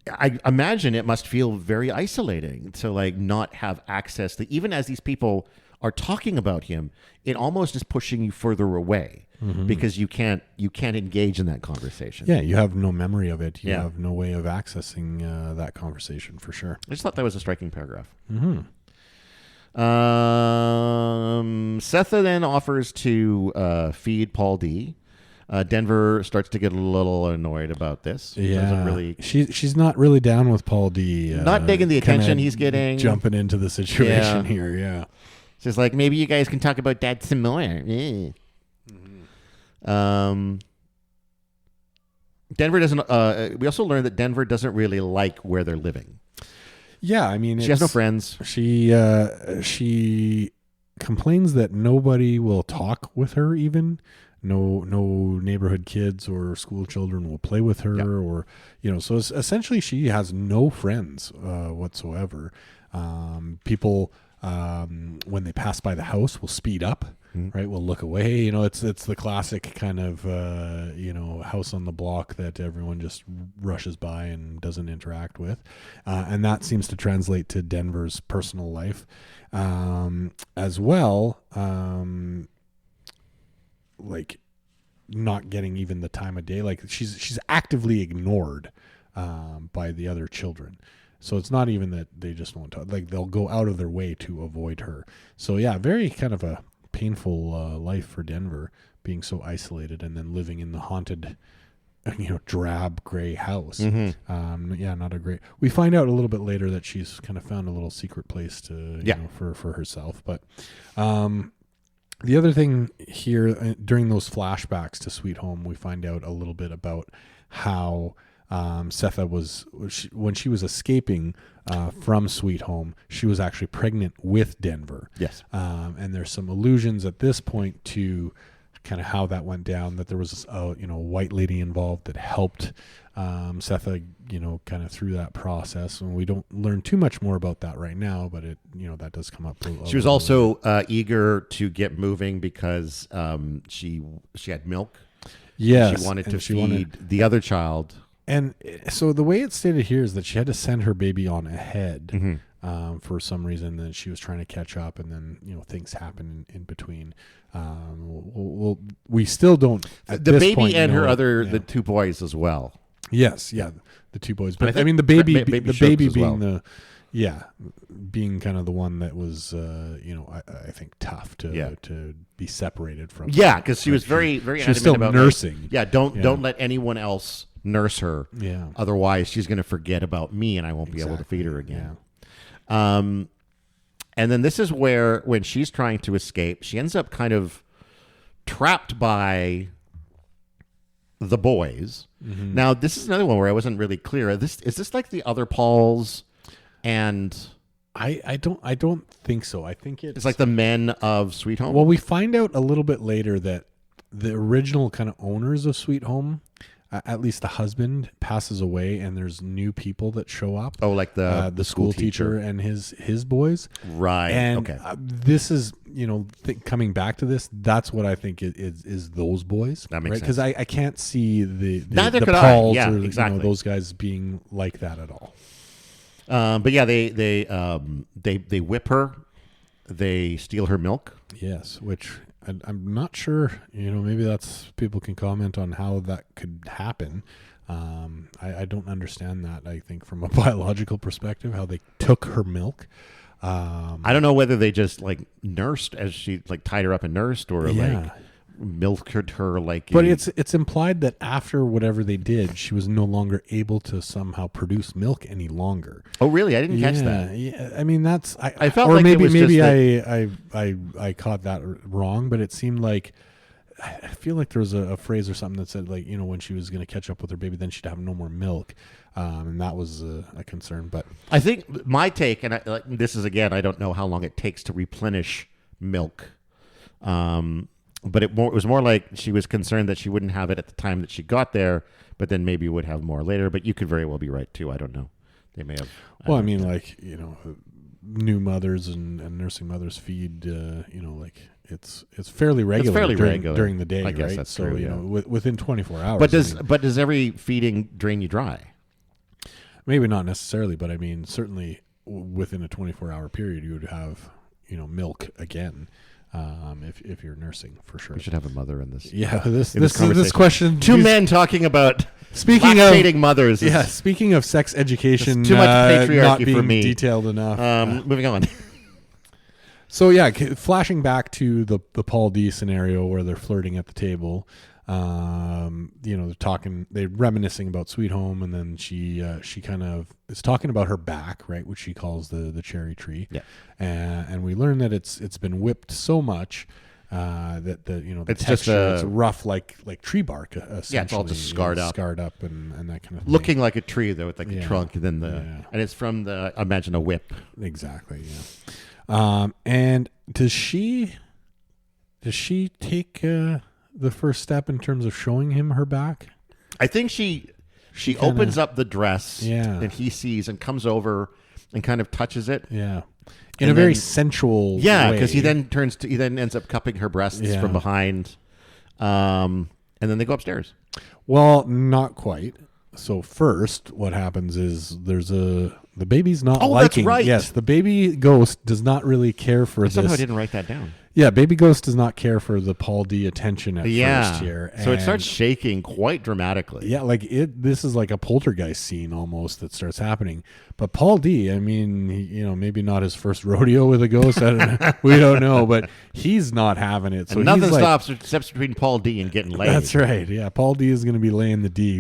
S1: I imagine it must feel very isolating to like not have access to, even as these people are talking about him, it almost is pushing you further away because you can't engage in that conversation.
S2: Yeah, you have no memory of it. You have no way of accessing that conversation for sure.
S1: I just thought that was a striking paragraph.
S2: Mm-hmm.
S1: Setha then offers to feed Paul D. Denver starts to get a little annoyed about this.
S2: Yeah, she's not really down with Paul D.
S1: Not digging the attention he's getting.
S2: Jumping into the situation here, yeah.
S1: She's like, maybe you guys can talk about Dad some more. Mm-hmm. Denver doesn't. We also learned that Denver doesn't really like where they're living.
S2: Yeah, I mean,
S1: she has no friends.
S2: She complains that nobody will talk with her. Even no neighborhood kids or school children will play with her, or So essentially, she has no friends whatsoever. People when they pass by the house will speed up. Right, we'll look away. It's the classic kind of house on the block that everyone just rushes by and doesn't interact with, and that seems to translate to Denver's personal life as well. Like not getting even the time of day. Like she's actively ignored by the other children. So it's not even that they just won't talk. Like they'll go out of their way to avoid her. So yeah, very kind of a painful life for Denver, being so isolated and then living in the haunted, drab gray house. Not a great. We find out a little bit later that she's kind of found a little secret place to, for herself. But the other thing here during those flashbacks to Sweet Home, we find out a little bit about how Setha when she was escaping from Sweet Home, she was actually pregnant with Denver.
S1: Yes.
S2: And there's some allusions at this point to kind of how that went down, that there was a white lady involved that helped Setha, kind of through that process. And we don't learn too much more about that right now, but it, that does come up.
S1: She was also eager to get moving because she had milk.
S2: Yes.
S1: She wanted to feed the other child.
S2: And so the way it's stated here is that she had to send her baby on ahead for some reason, that she was trying to catch up, and then things happen in between. We still don't.
S1: The baby and the two boys as well.
S2: Yes, the two boys. But I mean, the baby being being kind of the one that was, I think tough to be separated from.
S1: Yeah, because she was very, very
S2: adamant still
S1: about
S2: nursing.
S1: Don't let anyone else nurse her.
S2: Yeah.
S1: Otherwise, she's going to forget about me, and I won't be able to feed her again. Yeah. And then this is where, when she's trying to escape, she ends up kind of trapped by the boys. Mm-hmm. Now, this is another one where I wasn't really clear. Is this like the other Pauls? And
S2: I don't think so. I think
S1: it's like the men of Sweet Home.
S2: Well, we find out a little bit later that the original kind of owners of Sweet Home, at least the husband, passes away, and there's new people that show up.
S1: Oh, like the
S2: school teacher and his boys.
S1: Right.
S2: And
S1: okay.
S2: This is, coming back to this, that's what I think is those boys.
S1: That makes sense.
S2: Because I can't see the
S1: Pauls
S2: or
S1: exactly.
S2: Those guys being like that at all.
S1: But yeah, they whip her. They steal her milk.
S2: Yes, which I'm not sure. Maybe that's, people can comment on how that could happen. I don't understand that. I think from a biological perspective, how they took her milk.
S1: I don't know whether they just like nursed as she like tied her up and nursed, or like milked her like.
S2: But it's implied that after whatever they did, she was no longer able to somehow produce milk any longer.
S1: Oh, really? I didn't catch that.
S2: Yeah, I mean that's
S1: I felt
S2: or
S1: like
S2: maybe
S1: it was
S2: I caught that wrong, but it seemed like. I feel like there was a phrase or something that said, like, when she was going to catch up with her baby, then she'd have no more milk. And that was a concern. But
S1: I think my take, and this is, again, I don't know how long it takes to replenish milk. But it was more like she was concerned that she wouldn't have it at the time that she got there, but then maybe would have more later. But you could very well be right, too. I don't know. They may have.
S2: Well, I mean, like, new mothers and nursing mothers feed, it's fairly regular, during the day,
S1: I guess
S2: right?
S1: that's
S2: so
S1: true,
S2: within 24 hours.
S1: But does every feeding drain you dry?
S2: Maybe not necessarily, but I mean certainly within a 24-hour period you would have milk again. If you're nursing, for sure.
S1: We should have a mother in this.
S2: Yeah, this question.
S1: Two men talking about
S2: speaking
S1: lactating mothers.
S2: Speaking of sex education,
S1: too much patriarchy
S2: not being
S1: for me.
S2: Detailed enough.
S1: Moving on.
S2: So flashing back to the Paul D scenario where they're flirting at the table, they're talking, they're reminiscing about Sweet Home, and then she kind of is talking about her back, right, which she calls the cherry tree.
S1: Yeah,
S2: and we learn that it's been whipped so much that the
S1: it's
S2: texture
S1: just
S2: it's rough like tree bark.
S1: Yeah, it's all just scarred up,
S2: and that kind of thing.
S1: Looking like a tree though, with like the trunk and then and it's from I imagine a whip.
S2: Exactly. Yeah. And does she take the first step in terms of showing him her back?
S1: I think she opens up the dress that he sees and comes over and kind of touches it.
S2: Yeah. In a very sensual way.
S1: Because he then ends up cupping her breasts from behind. And then they go upstairs.
S2: Well, not quite. So first, what happens is the baby's not liking.
S1: That's right.
S2: Yes, the baby ghost does not really care for this.
S1: Somehow I didn't write that down.
S2: Yeah, baby ghost does not care for the Paul D attention at first here.
S1: So it starts shaking quite dramatically.
S2: Yeah, like this is like a poltergeist scene almost that starts happening. But Paul D, I mean, maybe not his first rodeo with a ghost. I don't know. We don't know, but he's not having it. So
S1: and nothing steps between Paul D and getting laid.
S2: That's right. Yeah, Paul D is going to be laying the D.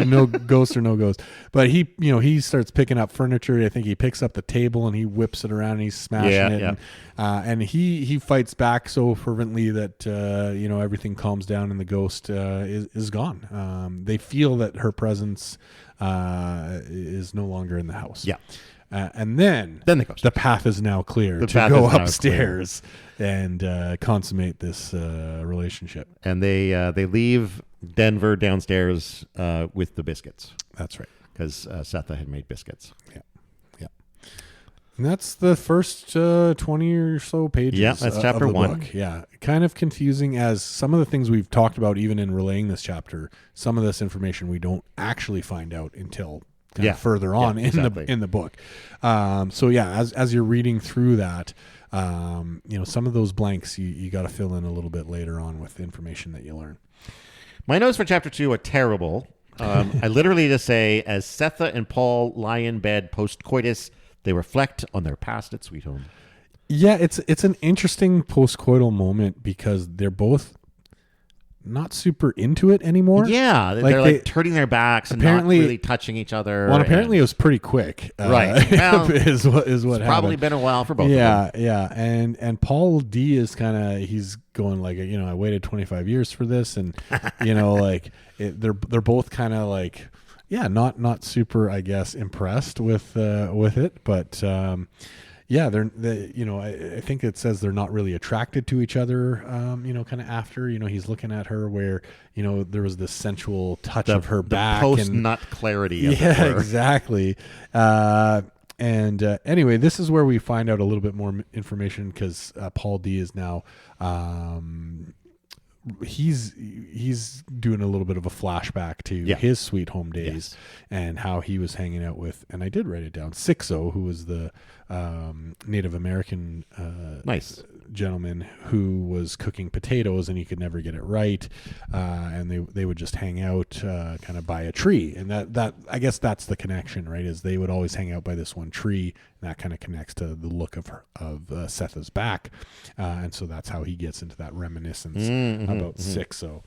S2: No ghost or no ghost. But he starts picking up furniture. I think he picks up the table and he whips it around and he's smashing it.
S1: Yeah.
S2: And he fights back so fervently that everything calms down and the ghost is gone. They feel that her presence is no longer in the house.
S1: Yeah.
S2: And then the path is now clear to go upstairs and consummate this relationship.
S1: And they leave Denver downstairs with the biscuits.
S2: That's right.
S1: Because Setha had made biscuits.
S2: Yeah. And that's the first 20 or so pages.
S1: Yeah, that's chapter 1.
S2: Book. Yeah, kind of confusing as some of the things we've talked about, even in relaying this chapter. Some of this information we don't actually find out until kind of further on in the book. As you're reading through that, some of those blanks you got to fill in a little bit later on with information that you learn.
S1: My notes for chapter 2 are terrible. I literally just say, as Setha and Paul lie in bed post-coitus, they reflect on their past at Sweet Home.
S2: Yeah, it's an interesting post-coital moment because they're both not super into it anymore.
S1: Yeah, they're turning their backs and not really touching each other.
S2: Well, apparently it was pretty quick.
S1: Right. Well,
S2: is what happened.
S1: Probably been a while for both of them.
S2: Yeah. And Paul D is kind of, he's going like, I waited 25 years for this. And, they're both kind of like, not super, I guess, impressed with it, but I think it says they're not really attracted to each other. Kind of after he's looking at her where there was this sensual touch of her back,
S1: post nut clarity.
S2: Yeah, exactly. Anyway, this is where we find out a little bit more information because Paul D is now. He's doing a little bit of a flashback to his Sweet Home days and how he was hanging out with, and I did write it down, Sixo, who was the Native American gentleman who was cooking potatoes and he could never get it right, and they would just hang out kind of by a tree, and that I guess that's the connection, right? Is they would always hang out by this one tree, and that kind of connects to the look of Setha's back, and so that's how he gets into that reminiscence about Sixo.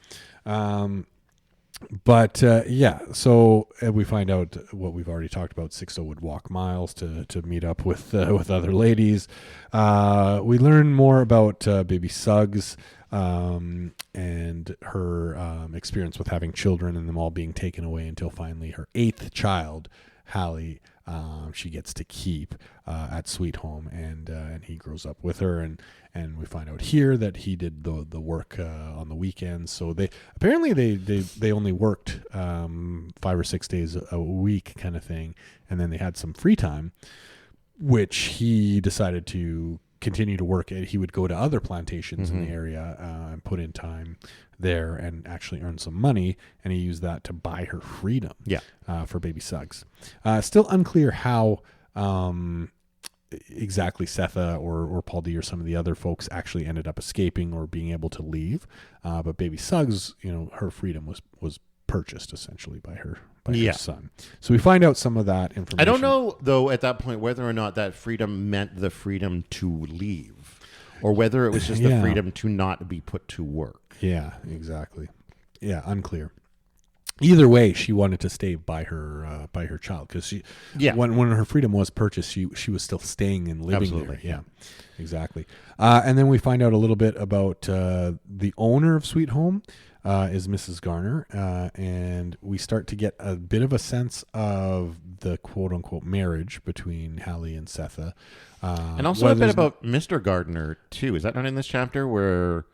S2: But so we find out what we've already talked about. Sixo would walk miles to meet up with other ladies. We learn more about baby Suggs and her experience with having children and them all being taken away until finally her 8th child, Hallie, she gets to keep at Sweet Home, and he grows up with her, and we find out here that he did the work on the weekends. So they only worked 5 or 6 days a week kind of thing, and then they had some free time, which he decided to continue to work at. He would go to other plantations in the area and put in time there and actually earn some money, and he used that to buy her freedom for baby Suggs. Still unclear how exactly Setha or Paul D or some of the other folks actually ended up escaping or being able to leave, but baby Suggs, her freedom was purchased essentially by her son. So we find out some of that information.
S1: I don't know though at that point whether or not that freedom meant the freedom to leave, or whether it was just the freedom to not be put to work.
S2: Yeah, exactly. Yeah, unclear. Either way, she wanted to stay by her child, because when her freedom was purchased, she was still staying and living there. Yeah, exactly. And then we find out a little bit about the owner of Sweet Home is Mrs. Garner, and we start to get a bit of a sense of the quote unquote marriage between Hallie and Setha,
S1: and also a bit about Mr. Gardner too. Is that not in this chapter where?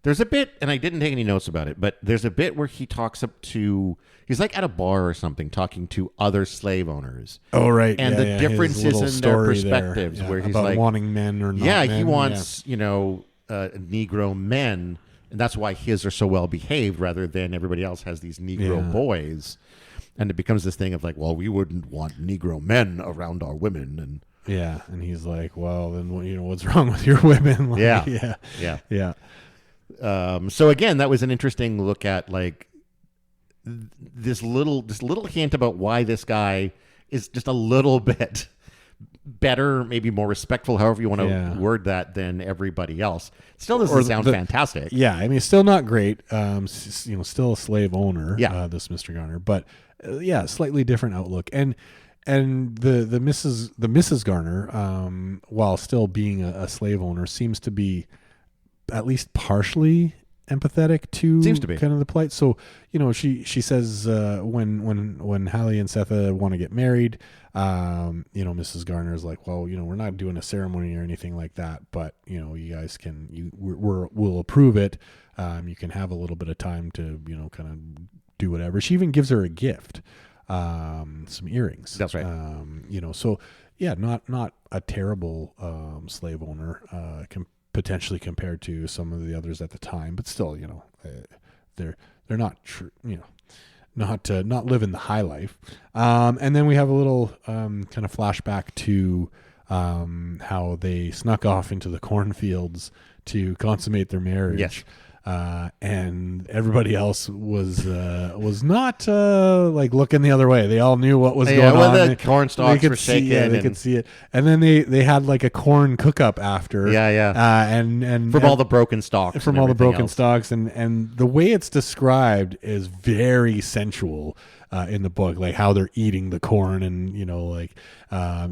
S1: There's a bit, and I didn't take any notes about it, but there's a bit where he talks up to, he's like at a bar or something, talking to other slave owners.
S2: Oh, right.
S1: And the differences in their perspectives, where he's
S2: about
S1: like
S2: wanting men or not.
S1: Yeah,
S2: men.
S1: he wants, Negro men, and that's why his are so well behaved rather than everybody else has these Negro boys. And it becomes this thing of like, well, we wouldn't want Negro men around our women. And
S2: yeah, and he's like, well, then what's wrong with your women? Like, yeah.
S1: So again, that was an interesting look at like this little hint about why this guy is just a little bit better, maybe more respectful, however you want to word that, than everybody else. Still doesn't sound fantastic.
S2: Yeah, I mean, still not great. Still a slave owner. This Mr. Garner, but slightly different outlook. And the Mrs. Garner, while still being a slave owner, seems to be at least partially empathetic to kind of the plight. So, she says when Hallie and Setha want to get married, Mrs. Garner is like, well, we're not doing a ceremony or anything like that, but you guys we'll approve it. You can have a little bit of time to kind of do whatever. She even gives her a gift, some earrings.
S1: That's right.
S2: So not a terrible slave owner potentially compared to some of the others at the time, but still, they're not not living the high life. And then we have a little kind of flashback to how they snuck off into the cornfields to consummate their marriage.
S1: Yes.
S2: And everybody else was not like looking the other way. They all knew what was going on.
S1: The corn stalks were shaking.
S2: They could see it. And then they had like a corn cook-up after. And
S1: from all the broken stalks.
S2: From all the broken stalks. And the way it's described is very sensual in the book, like how they're eating the corn, and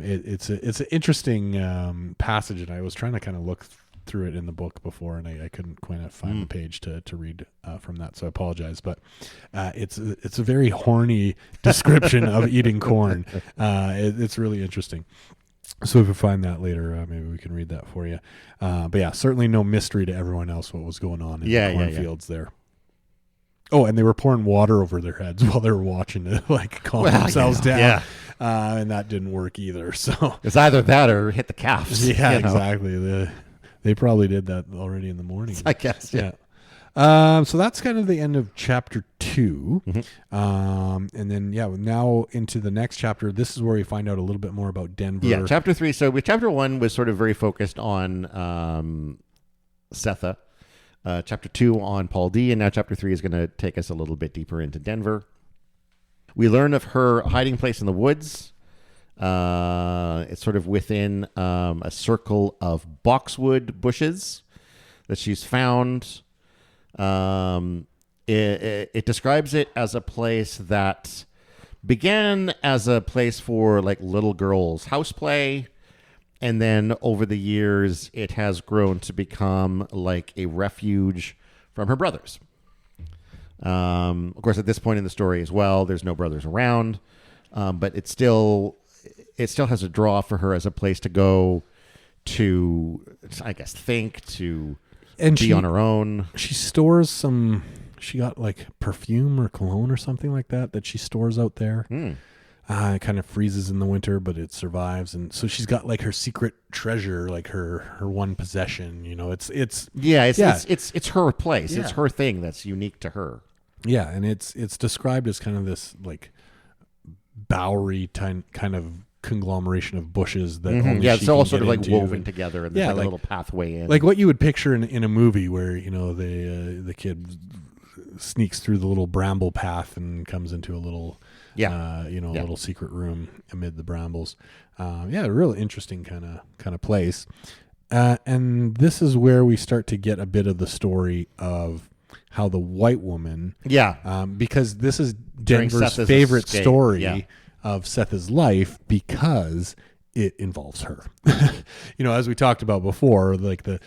S2: it's an interesting passage. And I was trying to kind of look through it in the book before, and I couldn't quite find the page to read from that, so I apologize. But it's a very horny description of eating corn. It's really interesting. So if we find that later, maybe we can read that for you. But certainly no mystery to everyone else what was going on in the cornfields there. Oh, and they were pouring water over their heads while they were watching to calm themselves down. Yeah. And that didn't work either. So
S1: it's either that or hit the calves.
S2: Yeah, exactly. They probably did that already in the morning.
S1: I guess, yeah.
S2: So that's kind of the end of chapter 2. And then, now into the next chapter. This is where we find out a little bit more about Denver.
S1: Yeah, chapter 3. So with chapter 1 was sort of very focused on Setha. Chapter 2 on Paul D, and now Chapter 3 is going to take us a little bit deeper into Denver. We learn of her hiding place in the woods. It's sort of within a circle of boxwood bushes that she's found. It describes it as a place that began as a place for like little girls' house play, and then over the years it has grown to become like a refuge from her brothers. Of course, at this point in the story as well, there's no brothers around, but it still has a draw for her as a place to go to, I guess, think, to be on her own.
S2: She stores some. She got like perfume or cologne or something like that she stores out there. It kind of freezes in the winter, but it survives, and so she's got like her secret treasure, like her one possession. You know, it's her place. Yeah. It's her thing that's unique to her. Yeah, and it's described as kind of this like bowery kind of conglomeration of bushes that only
S1: it's all sort of like
S2: into.
S1: Woven together, and there's like a little pathway in,
S2: like what you would picture in a movie where, you know, the kid sneaks through the little bramble path and comes into a little a little secret room amid the brambles. A really interesting kind of place, and this is where we start to get a bit of the story of how the white woman, because this is Denver's favorite story of Setha's life, because it involves her. You know, as we talked about before, like the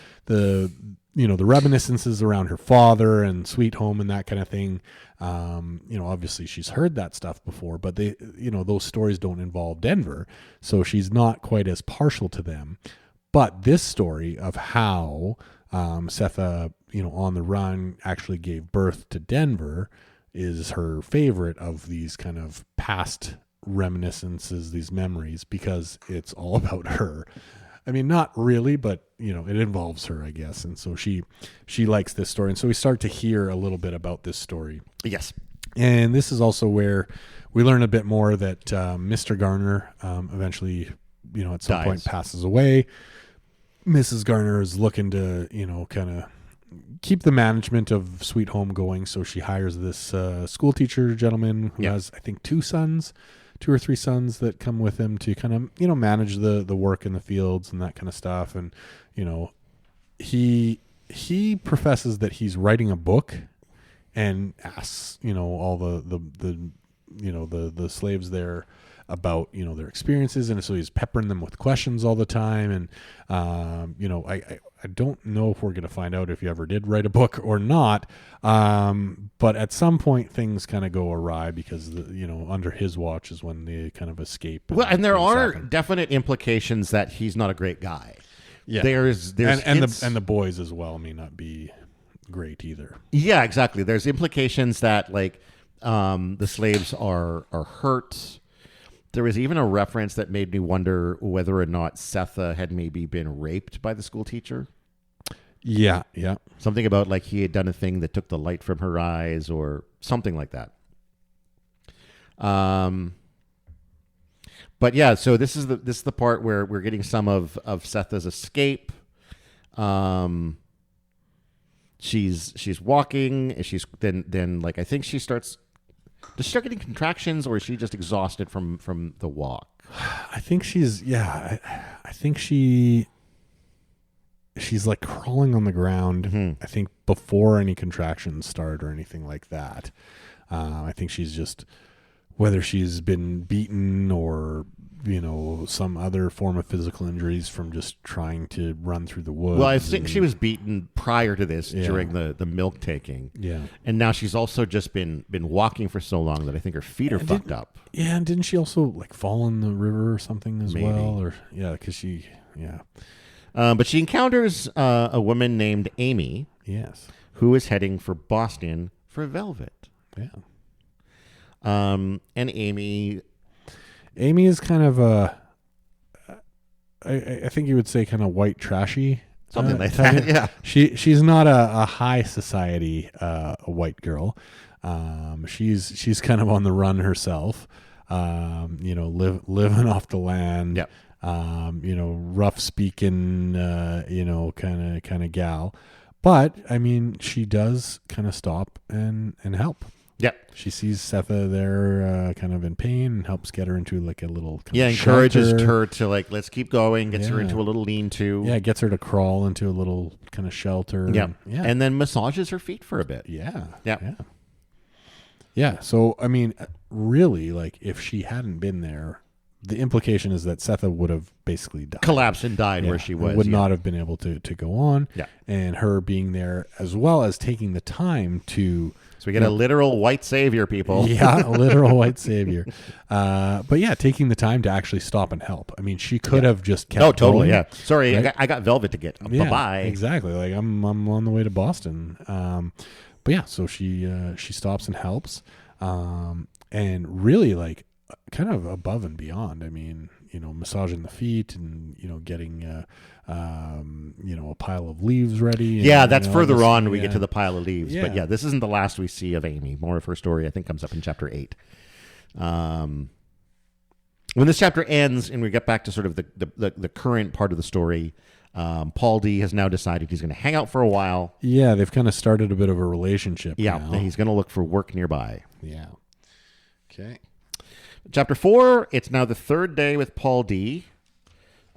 S2: reminiscences around her father and Sweet Home and that kind of thing. Obviously she's heard that stuff before, but those stories don't involve Denver, so she's not quite as partial to them. But this story of how Setha, on the run, actually gave birth to Denver is her favorite of these kind of past reminiscences, these memories, because it's all about her. I mean, not really, but it involves her, I guess. And so she likes this story. And so we start to hear a little bit about this story.
S1: Yes.
S2: And this is also where we learn a bit more that Mr. Garner eventually, at some point passes away. Mrs. Garner is looking to, kind of keep the management of Sweet Home going. So she hires this school teacher gentleman who has, I think, 2 or 3 sons that come with him to kind of, manage the work in the fields and that kind of stuff. And, he professes that he's writing a book and asks, all the slaves there about, their experiences. And so he's peppering them with questions all the time. And, I don't know if we're going to find out if he ever did write a book or not. But at some point things kind of go awry because, under his watch is when they kind of escape.
S1: And there are definite implications that he's not a great guy.
S2: Yeah.
S1: There's
S2: and the boys as well may not be great either.
S1: Yeah, exactly. There's implications that like the slaves are hurt. There was even a reference that made me wonder whether or not Setha had maybe been raped by the school teacher.
S2: Yeah.
S1: Something about like he had done a thing that took the light from her eyes or something like that. But yeah, so this is the part where we're getting some of Setha's escape. She's walking, and she's then like I think she starts. Does she start getting contractions, or is she just exhausted from the walk?
S2: I think she's I think she's like crawling on the ground. Mm-hmm. I think before any contractions start or anything like that. I think she's just, whether she's been beaten or some other form of physical injuries from just trying to run through the woods.
S1: Well, I think she was beaten prior to this during the milk taking.
S2: Yeah.
S1: And now she's also just been walking for so long that I think her feet are fucked up.
S2: Yeah, and didn't she also like fall in the river or something as well? Or because she
S1: but she encounters a woman named Amy.
S2: Yes. Who
S1: is heading for Boston for velvet.
S2: Yeah.
S1: And Amy
S2: is kind of I think you would say kind of white trashy.
S1: Something like that, yeah.
S2: She's not a high society a white girl. She's kind of on the run herself, living off the land.
S1: Yep.
S2: rough speaking, kind of gal. But I mean, she does kind of stop and help.
S1: Yep.
S2: She sees Setha there kind of in pain and helps get her into like a little
S1: encourages
S2: shelter.
S1: her to like, let's keep going, gets her into a little lean-to.
S2: Yeah, gets her to crawl into a little kind of shelter.
S1: Yeah. And then massages her feet for a bit.
S2: Yeah. So, I mean, really, like if she hadn't been there, the implication is that Setha would have basically died.
S1: Collapsed and died where she was.
S2: Would not have been able to go on.
S1: Yeah.
S2: And her being there as well as taking the time to...
S1: So we get a literal white savior, people.
S2: Yeah, a literal white savior. But yeah, taking the time to actually stop and help. I mean, she could have just kept
S1: Oh, totally,
S2: going,
S1: Sorry,
S2: right?
S1: I got Velvet to get.
S2: Yeah,
S1: Bye-bye.
S2: exactly. Like I'm on the way to Boston. But yeah, so she stops and helps. And really like kind of above and beyond. I mean, massaging the feet and, getting, a pile of leaves ready.
S1: Yeah, that's further on. We get to the pile of leaves.
S2: Yeah.
S1: But yeah, this isn't the last we see of Amy. More of her story, I think, comes up in chapter 8. When this chapter ends and we get back to sort of the current part of the story, Paul D has now decided he's going to hang out for a while.
S2: Yeah, they've kind of started a bit of a relationship now.
S1: And he's going to look for work nearby.
S2: Yeah. Okay.
S1: Chapter 4, it's now the third day with Paul D.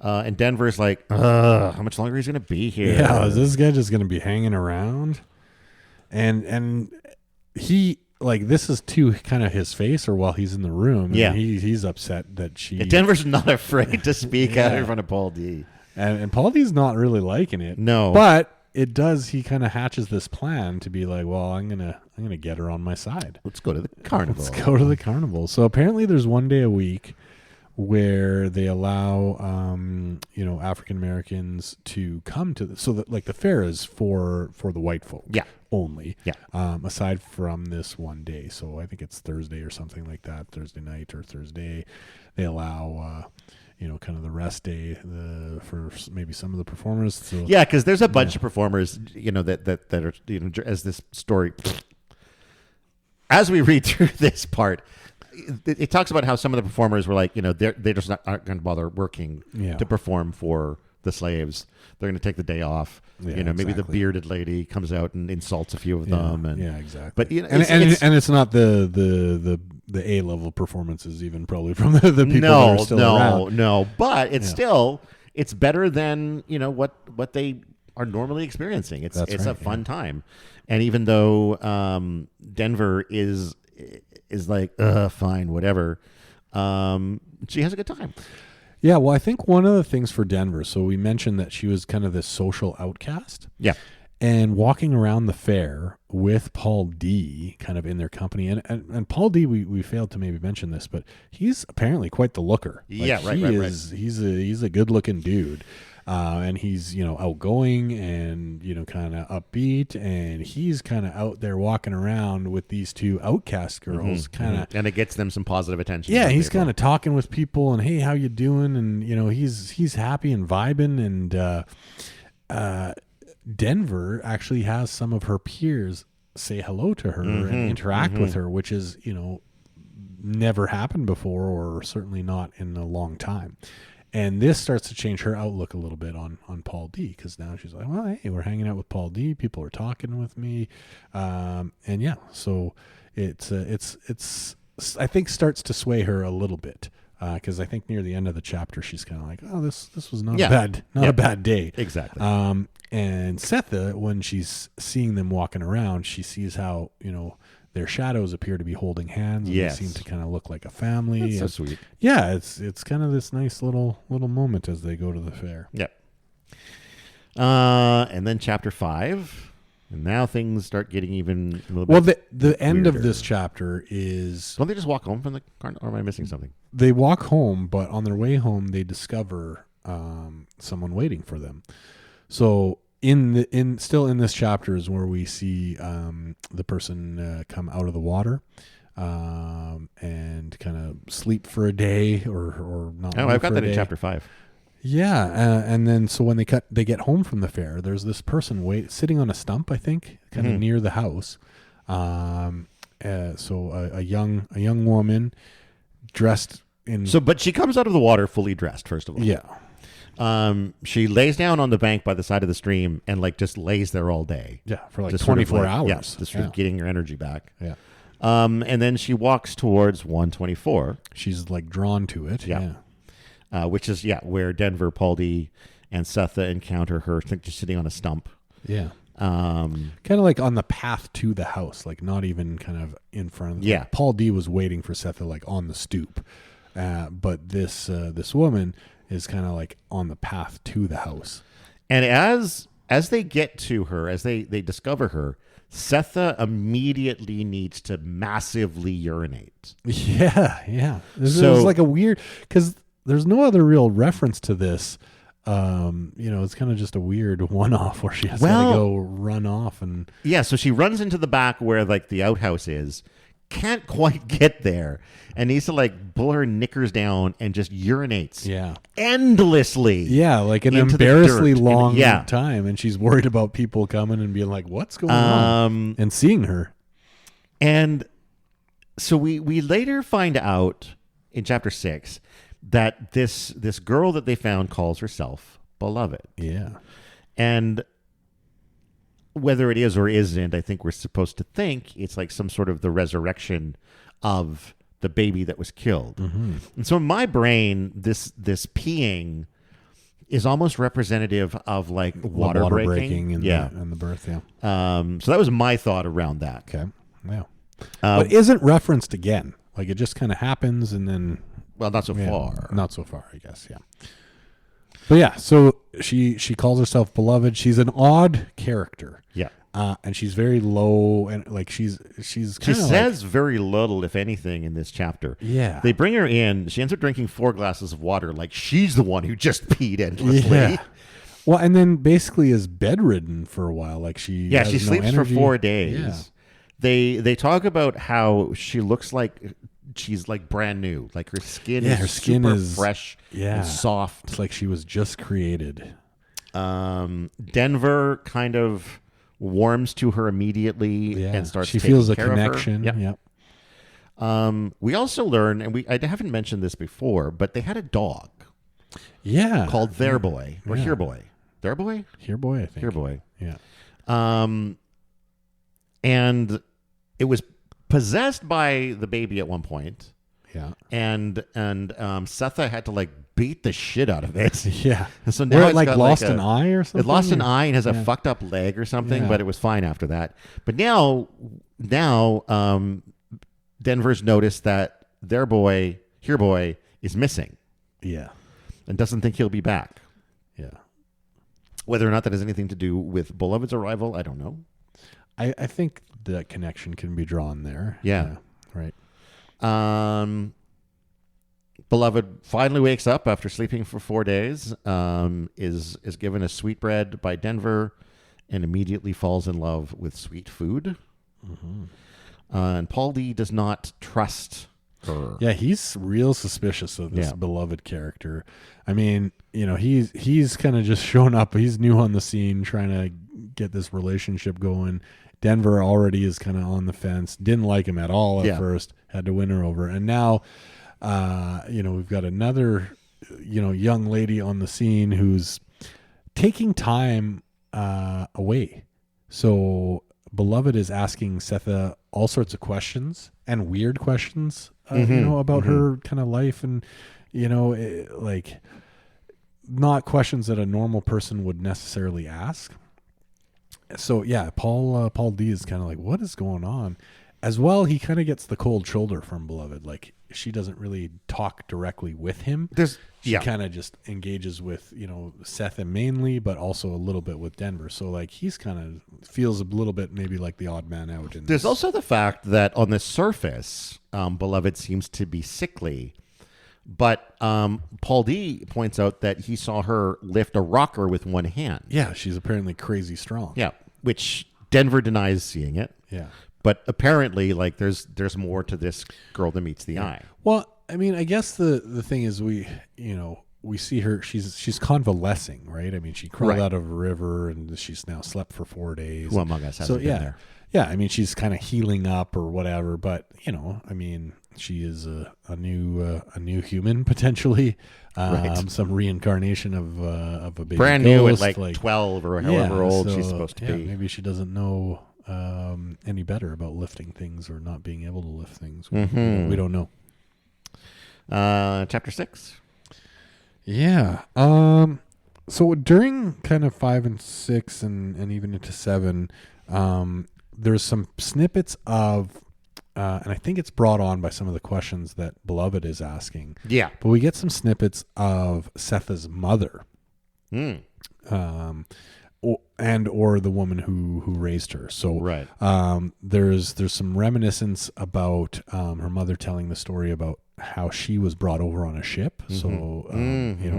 S1: And Denver's like, how much longer he's going to be here?
S2: Yeah, is this guy just going to be hanging around? And he, like, this is to kind of his face or while he's in the room.
S1: Yeah.
S2: And he's upset that she...
S1: Denver's not afraid to speak out in front of Paul D.
S2: And Paul D's not really liking it.
S1: No.
S2: But it does, he kind of hatches this plan to be like, well, I'm gonna get her on my side.
S1: Let's go to the carnival.
S2: Let's go to the carnival. So apparently there's one day a week where they allow African Americans to come to so that like the fair is for the white folk only. Aside from this one day. So I think it's Thursday or something like that, Thursday night or Thursday. They allow kind of the rest day for maybe some of the performers. So,
S1: yeah, because there's a bunch of performers, that are, as this story, as we read through this part, it talks about how some of the performers were like, they just aren't going to bother working to perform for the slaves. They're going to take the day off. Maybe the bearded lady comes out and insults a few of them. And,
S2: exactly.
S1: But
S2: it's not the A-level performances even probably from the people that are still around.
S1: No, but it's still, it's better than, what they are normally experiencing. It's a fun time. And even though Denver is like, fine, whatever, she has a good time.
S2: Yeah, well, I think one of the things for Denver, so we mentioned that she was kind of this social outcast.
S1: Yeah.
S2: And walking around the fair with Paul D kind of in their company. And Paul D, we failed to maybe mention this, but he's apparently quite the looker. Like,
S1: right.
S2: He's a good looking dude. And he's, outgoing and, kind of upbeat. And he's kind of out there walking around with these two outcast girls
S1: and it gets them some positive attention.
S2: Yeah, he's kind of talking with people and, hey, how you doing? And, he's happy and vibing. And Denver actually has some of her peers say hello to her and interact with her, which is, never happened before or certainly not in a long time. And this starts to change her outlook a little bit on Paul D, because now she's like, well, hey, we're hanging out with Paul D. People are talking with me. So it's I think starts to sway her a little bit. Because I think near the end of the chapter, she's kind of like, oh, this was not a bad day.
S1: Exactly.
S2: And Setha, when she's seeing them walking around, she sees how, their shadows appear to be holding hands. And they seem to kind of look like a family.
S1: That's so sweet.
S2: Yeah, it's kind of this nice little moment as they go to the fair.
S1: Yep. And then chapter 5. And now things start getting even a little bit
S2: the end
S1: weirder.
S2: of this chapter is...
S1: Don't they just walk home from the carnival? Or am I missing something?
S2: They walk home, but on their way home, they discover someone waiting for them. So still in this chapter is where we see the person come out of the water and kind of sleep for a day or not.
S1: Oh, I've got that in chapter 5.
S2: Yeah, and then so when they get home from the fair, there's this person sitting on a stump, I think, kind of near the house. So a young woman dressed
S1: But she comes out of the water fully dressed, first of all.
S2: Yeah.
S1: She lays down on the bank by the side of the stream and like just lays there all day.
S2: Yeah, for like
S1: Just
S2: 24 hours.
S1: Yeah, just sort of getting her energy back.
S2: Yeah.
S1: And then she walks towards 124.
S2: She's like drawn to it.
S1: Yeah. Which is, where Denver, Paul D, and Setha encounter her. I think just sitting on a stump.
S2: Yeah. Kind of like on the path to the house, like not even kind of in front of them.
S1: Yeah.
S2: Paul D was waiting for Setha like on the stoop. But this woman is kind of like on the path to the house.
S1: And as they get to her, as they discover her, Setha immediately needs to massively urinate.
S2: Yeah. There's like a weird, because there's no other real reference to this. It's kind of just a weird one-off where she has to go run off and
S1: so she runs into the back where like the outhouse is, can't quite get there, and needs to like pull her knickers down and just urinates endlessly.
S2: Like an embarrassingly long time, and she's worried about people coming and being like, what's going on, and seeing her.
S1: And so we later find out in chapter 6 that this girl that they found calls herself Beloved.
S2: Yeah.
S1: And whether it is or isn't, I think we're supposed to think it's like some sort of the resurrection of the baby that was killed.
S2: Mm-hmm.
S1: And so in my brain, this peeing is almost representative of like water breaking
S2: and the birth. Yeah.
S1: So that was my thought around that.
S2: Okay. Yeah. But isn't referenced again. Like it just kind of happens and then.
S1: Well, not so far.
S2: Not so far, I guess. Yeah. But yeah, so she calls herself Beloved. She's an odd character.
S1: Yeah.
S2: And she's very low, and like she
S1: says very little, if anything, in this chapter.
S2: Yeah.
S1: They bring her in. She ends up drinking 4 glasses of water, like she's the one who just peed endlessly.
S2: Yeah. Well, and then basically is bedridden for a while. Like she
S1: sleeps for 4 days.
S2: Yeah.
S1: They talk about how she looks like she's like brand new. Like her skin is super fresh and soft.
S2: It's like she was just created.
S1: Denver kind of warms to her immediately and starts
S2: she
S1: taking
S2: feels a
S1: care
S2: connection.
S1: Of her. Yep. We also learn, and I haven't mentioned this before, but they had a dog.
S2: Yeah.
S1: Called Their Boy or Here Boy. Their Boy?
S2: Here Boy, I think.
S1: Here Boy.
S2: Yeah.
S1: And it was possessed by the baby at one point.
S2: Yeah.
S1: And Setha had to like beat the shit out of it.
S2: Yeah.
S1: And so now
S2: it like lost an eye or something.
S1: It lost an eye and has a fucked up leg or something, but it was fine after that. But now Denver's noticed that Their Boy, Here Boy, is missing.
S2: Yeah.
S1: And doesn't think he'll be back.
S2: Yeah.
S1: Whether or not that has anything to do with Beloved's arrival, I don't know.
S2: I think the connection can be drawn there.
S1: Yeah.
S2: Right.
S1: Beloved finally wakes up after sleeping for 4 days, is given a sweetbread by Denver, and immediately falls in love with sweet food.
S2: Mm-hmm.
S1: And Paul D does not trust her.
S2: Yeah, he's real suspicious of this Beloved character. I mean, he's kind of just shown up. He's new on the scene, trying to get this relationship going. Denver already is kind of on the fence. Didn't like him at all at first. Had to win her over, and now, we've got another, young lady on the scene who's taking time away. So Beloved is asking Setha all sorts of questions and weird questions, about her kind of life, and like not questions that a normal person would necessarily ask. So yeah, Paul D is kind of like, what is going on? As well, he kind of gets the cold shoulder from Beloved. Like she doesn't really talk directly with him. She kind of just engages with Setha mainly, but also a little bit with Denver. So like he's kind of feels a little bit maybe like the odd man out.
S1: There's also the fact that on the surface, Beloved seems to be sickly. But Paul D points out that he saw her lift a rocker with one hand.
S2: Yeah, she's apparently crazy strong.
S1: Yeah, which Denver denies seeing it.
S2: Yeah.
S1: But apparently, like, there's more to this girl than meets the eye.
S2: Well, I mean, I guess the thing is we see her, she's convalescing, right? I mean, she crawled out of a river and she's now slept for 4 days.
S1: Who among us hasn't been there?
S2: yeah, I mean, she's kind of healing up or whatever, but I mean, she is a new human potentially,
S1: Right.
S2: some reincarnation of a baby
S1: Brand new at
S2: ghost,
S1: like 12 or however old she's supposed to be.
S2: Maybe she doesn't know any better about lifting things or not being able to lift things.
S1: Mm-hmm.
S2: We don't know.
S1: Chapter 6.
S2: Yeah. So during kind of 5 and 6 and even into 7, there's some snippets of, and I think it's brought on by some of the questions that Beloved is asking.
S1: Yeah.
S2: But we get some snippets of Setha's mother, or the woman who raised her. So
S1: Right.
S2: There's some reminiscence about her mother telling the story about how she was brought over on a ship. So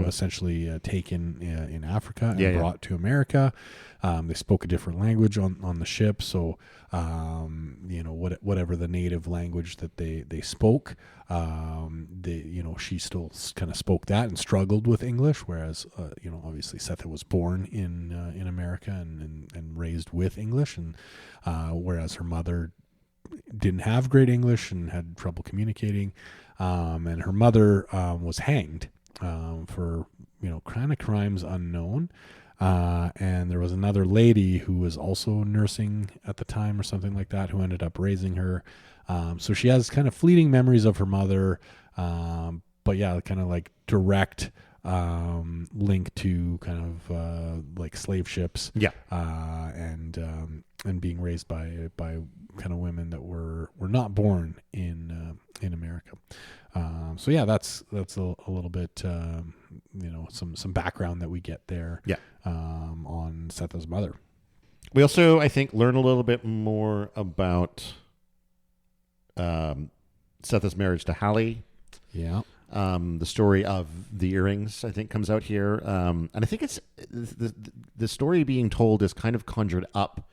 S2: essentially taken in Africa and brought to America. They spoke a different language on the ship. So whatever the native language that they spoke, she still kind of spoke that and struggled with English, whereas obviously Setha was born in America and raised with English, and whereas her mother didn't have great English and had trouble communicating, and her mother was hanged for kind of crimes unknown. And there was another lady who was also nursing at the time or something like that, who ended up raising her. So she has kind of fleeting memories of her mother, but yeah, kind of like direct link to kind of like slave ships.
S1: Yeah.
S2: And being raised by kind of women that were not born in America. So yeah, that's a little bit some background that we get there.
S1: Yeah.
S2: On Setha's mother.
S1: We also, I think, learn a little bit more about Setha's marriage to Hallie.
S2: Yeah.
S1: The story of the earrings, I think, comes out here. And I think it's the story being told is kind of conjured up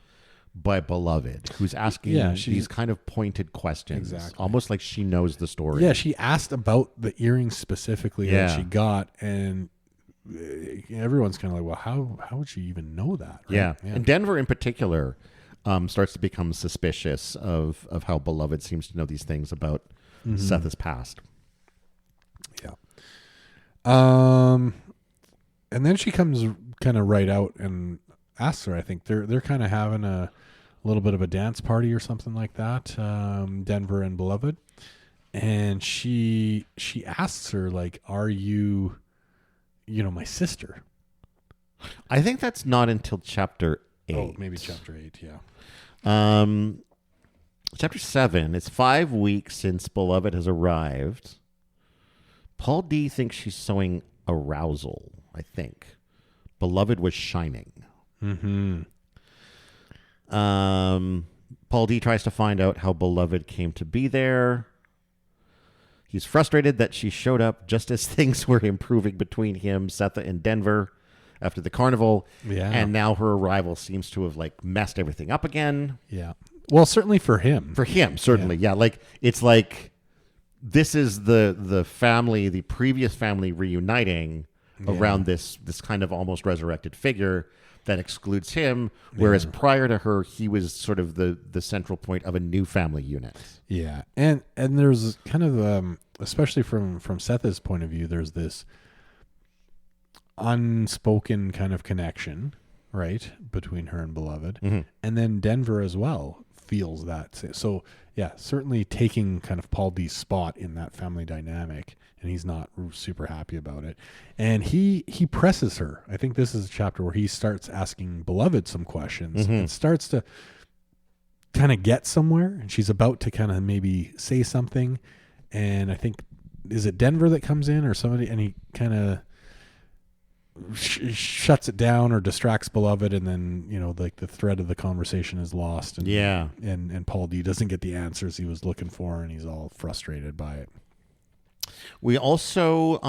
S1: by Beloved, who's asking these kind of pointed questions.
S2: Exactly.
S1: Almost like she knows the story.
S2: Yeah, she asked about the earrings specifically that she got, and everyone's kind of like, well, how would she even know that? Right?
S1: Yeah. And Denver in particular starts to become suspicious of how Beloved seems to know these things about Setha's past.
S2: Yeah. And then she comes kind of right out and asks her. I think they're kind of having a little bit of a dance party or something like that, Denver and Beloved, and she asks her, like, are you my sister?
S1: I think that's not until chapter 8.
S2: Oh, maybe chapter 8, yeah.
S1: Chapter 7, it's 5 weeks since Beloved has arrived. Paul D thinks she's showing arousal, I think. Beloved was shining.
S2: Mm-hmm.
S1: Paul D tries to find out how Beloved came to be there. He's frustrated that she showed up just as things were improving between him, Setha, and Denver after the carnival.
S2: Yeah.
S1: And now her arrival seems to have like messed everything up again.
S2: Yeah. Well, certainly for him.
S1: For him, certainly. Yeah. Like it's like this is the family, the previous family reuniting around this kind of almost resurrected figure that excludes him, whereas prior to her, he was sort of the central point of a new family unit. Yeah.
S2: And there's kind of, especially from Setha's point of view, there's this unspoken kind of connection, right, between her and Beloved.
S1: Mm-hmm.
S2: And then Denver as well feels that. So, yeah, certainly taking kind of Paul D's spot in that family dynamic, and he's not super happy about it. And he presses her. I think this is a chapter where he starts asking Beloved some questions and starts to kind of get somewhere, and she's about to kind of maybe say something, and I think, is it Denver that comes in or somebody, and he kind of shuts it down or distracts Beloved, and then like the thread of the conversation is lost, and and Paul D doesn't get the answers he was looking for, and he's all frustrated by it.
S1: We also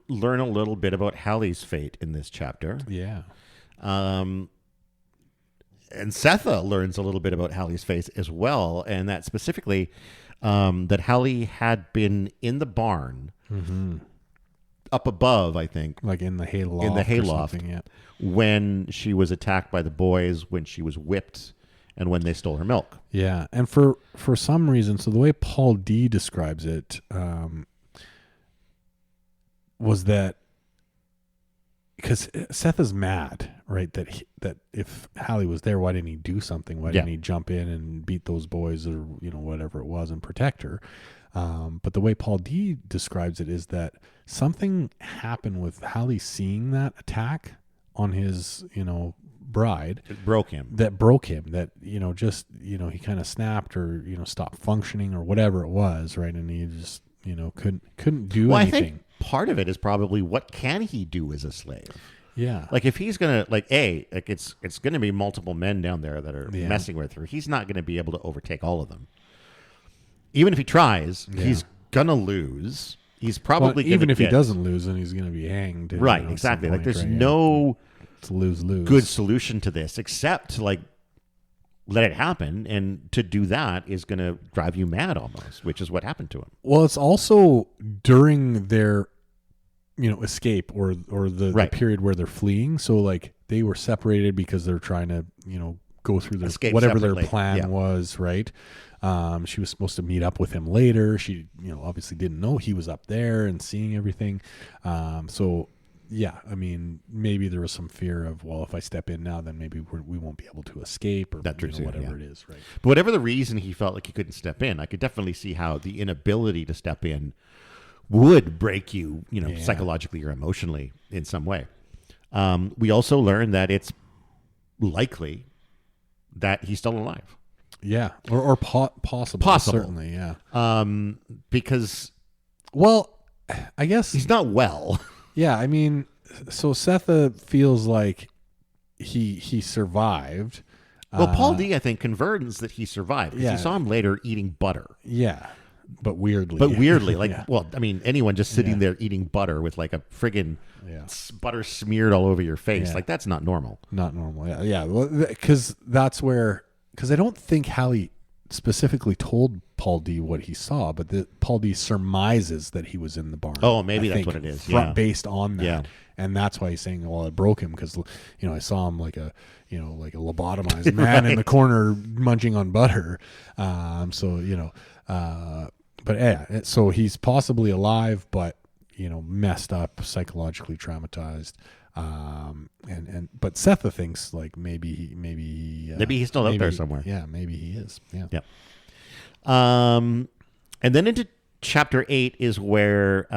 S1: learn a little bit about Hallie's fate in this chapter.
S2: Yeah.
S1: And Setha learns a little bit about Hallie's fate as well, and that specifically that Hallie had been in the barn up above, I think.
S2: Like in the hayloft.
S1: In the hayloft. When she was attacked by the boys, when she was whipped and when they stole her milk.
S2: Yeah, and for some reason, so the way Paul D describes it was that because Seth is mad, right? That if Hallie was there, why didn't he do something? Why didn't he jump in and beat those boys or whatever it was and protect her? But the way Paul D describes it is that something happened with Hallie seeing that attack on his bride.
S1: It broke him.
S2: That he kind of snapped or stopped functioning or whatever it was, right? And he just couldn't do anything.
S1: I think part of it is probably what can he do as a slave?
S2: Yeah.
S1: Like if he's gonna it's gonna be multiple men down there that are messing with her. He's not gonna be able to overtake all of them. Even if he tries, he's gonna lose. He's probably
S2: even if he doesn't lose, then he's gonna be hanged.
S1: Right, exactly. Like there's no
S2: it's lose-lose
S1: good solution to this except to let it happen, and to do that is going to drive you mad almost, which is what happened to him.
S2: Well, it's also during their escape or the period where they're fleeing. So they were separated because they're trying to go through their whatever separately. Their plan was, right? She was supposed to meet up with him later. She obviously didn't know he was up there and seeing everything. So yeah, I mean, maybe there was some fear of, well, if I step in now, then maybe we won't be able to escape or whatever it is, right?
S1: But whatever the reason he felt like he couldn't step in, I could definitely see how the inability to step in would break you, psychologically or emotionally in some way. We also learned that it's likely that he's still alive.
S2: Yeah, or possible, certainly, yeah.
S1: Because,
S2: well, I guess
S1: he's not well.
S2: Yeah, I mean, so Setha feels like he survived.
S1: Well, Paul D, I think, converts that he survived because he saw him later eating butter.
S2: Yeah, but weirdly,
S1: well, I mean, anyone just sitting there eating butter with a friggin' butter smeared all over your face, that's not normal.
S2: Not normal. Yeah. Well, because I don't think Hallie specifically told Paul D what he saw, but Paul D surmises that he was in the barn.
S1: Oh, maybe that's what it is.
S2: Based on that, and that's why he's saying, "Well, it broke him because I saw him like a lobotomized man in the corner munching on butter." But yeah, so he's possibly alive, but messed up, psychologically traumatized. But Setha thinks maybe he's still out there somewhere. Yeah, maybe he is. Yeah.
S1: Yep. And then into chapter 8 is where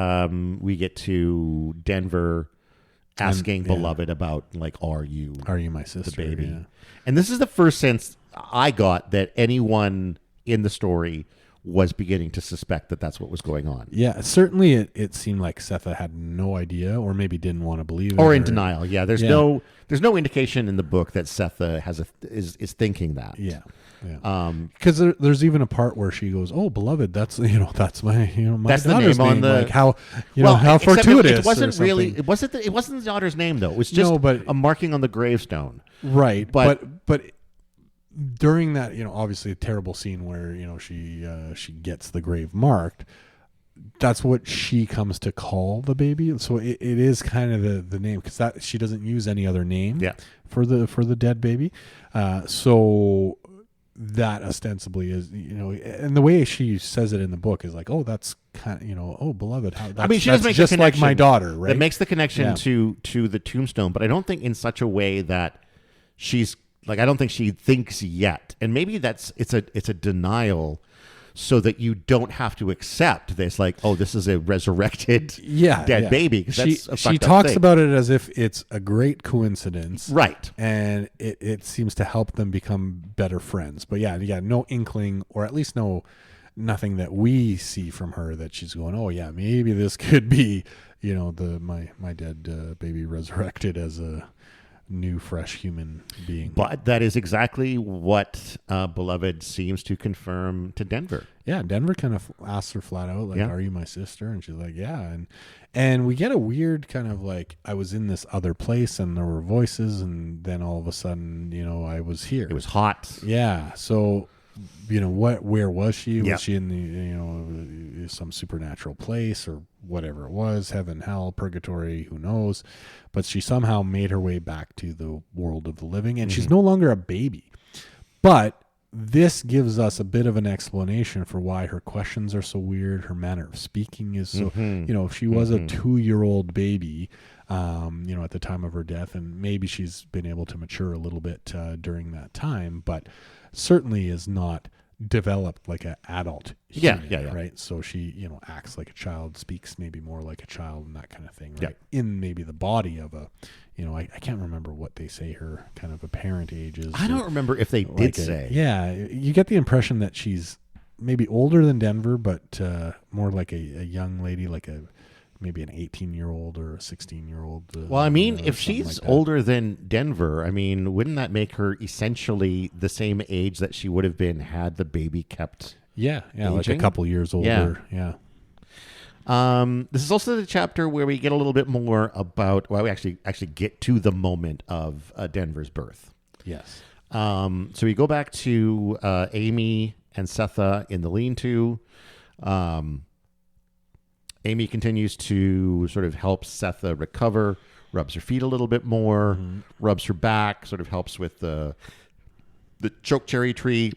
S1: we get to Denver asking Beloved about are you
S2: my sister,
S1: the baby?
S2: Yeah.
S1: And this is the first sense I got that anyone in the story was beginning to suspect that that's what was going on.
S2: Yeah, certainly it seemed like Setha had no idea, or maybe didn't want to believe it,
S1: or in denial. Yeah, there's no indication in the book that Setha is thinking that.
S2: Yeah. Because there's even a part where she goes, "Oh, Beloved, that's my that's
S1: the
S2: daughter's
S1: name on the
S2: how fortuitous."
S1: It wasn't really. It wasn't the daughter's name though. It was just a marking on the gravestone.
S2: Right, but during that, obviously a terrible scene where she gets the grave marked. That's what she comes to call the baby. So it is kind of the name, because that she doesn't use any other name for the dead baby. So that ostensibly is, and the way she says it in the book is oh, that's kind of, oh, Beloved.
S1: She does make just
S2: like my daughter, right?
S1: That makes the connection to the tombstone, but I don't think in such a way that she's I don't think she thinks yet. And maybe it's a denial so that you don't have to accept this, oh, this is a resurrected dead baby.
S2: She talks about it as if it's a great coincidence.
S1: Right.
S2: And it seems to help them become better friends. But no inkling, or at least nothing that we see from her that she's going, oh yeah, maybe this could be, my dead baby resurrected as a new, fresh human being.
S1: But that is exactly what Beloved seems to confirm to Denver.
S2: Yeah, Denver kind of asks her flat out, are you my sister? And she's like, yeah. And we get a weird kind of I was in this other place and there were voices, and then all of a sudden, I was here.
S1: It was hot.
S2: Yeah. So, where was she? Was she in the, some supernatural place or whatever it was, heaven, hell, purgatory, who knows? But she somehow made her way back to the world of the living, and she's no longer a baby. But this gives us a bit of an explanation for why her questions are so weird. Her manner of speaking is so, if she was a 2-year-old baby, at the time of her death, and maybe she's been able to mature a little bit during that time, but certainly is not developed like an adult human, right? So she, acts like a child, speaks maybe more like a child, and that kind of thing, right? In maybe the body of a, I can't remember what they say her kind of apparent age is.
S1: I don't remember if they did say.
S2: Yeah, you get the impression that she's maybe older than Denver, but more like a young lady, like maybe an 18-year-old or a 16-year-old.
S1: Well, I mean, if she's older than Denver, I mean, wouldn't that make her essentially the same age that she would have been had the baby kept aging?
S2: Like a couple years older. Yeah.
S1: This is also the chapter where we get a little bit more about, we actually get to the moment of Denver's birth.
S2: Yes.
S1: So we go back to Amy and Setha in the lean-to. Amy continues to sort of help Setha recover, rubs her feet a little bit more, rubs her back, sort of helps with the chokecherry tree.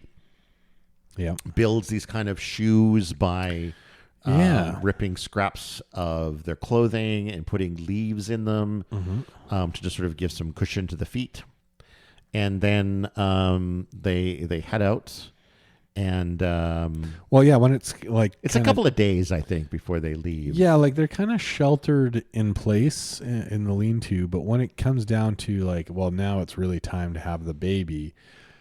S2: Yeah.
S1: Builds these kind of shoes by ripping scraps of their clothing and putting leaves in them to just sort of give some cushion to the feet. And then they head out. And
S2: when it's like
S1: it's a couple of days, I think, before they leave.
S2: Yeah, like they're kind of sheltered in place in the lean-to, but when it comes down to like, well, now it's really time to have the baby,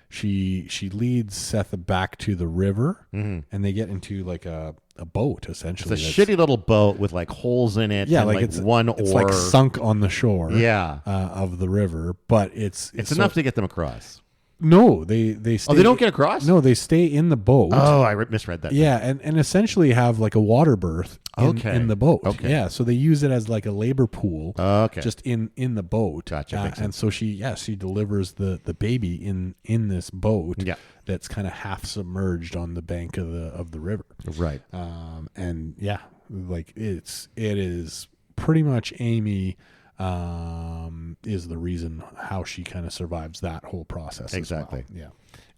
S2: she leads Setha back to the river, and they get into like a boat essentially.
S1: It's a shitty little boat with like holes in it.
S2: Yeah,
S1: and
S2: it's
S1: one
S2: it's
S1: oar.
S2: like sunk on the shore.
S1: Yeah.
S2: Of the river, but it's
S1: enough to get them across.
S2: No, they stay.
S1: Oh, they don't get across?
S2: No, they stay in the boat.
S1: Oh, I misread that.
S2: Yeah, and essentially have like a water berth in the boat.
S1: Okay.
S2: Yeah, so they use it as like a labor pool.
S1: Okay.
S2: Just in the boat.
S1: Gotcha.
S2: And so she delivers the baby in this boat.
S1: Yeah.
S2: That's kind of half submerged on the bank of the river.
S1: Right.
S2: And yeah, like it is pretty much Amy is the reason how she kind of survives that whole process.
S1: Exactly.
S2: As well. Yeah.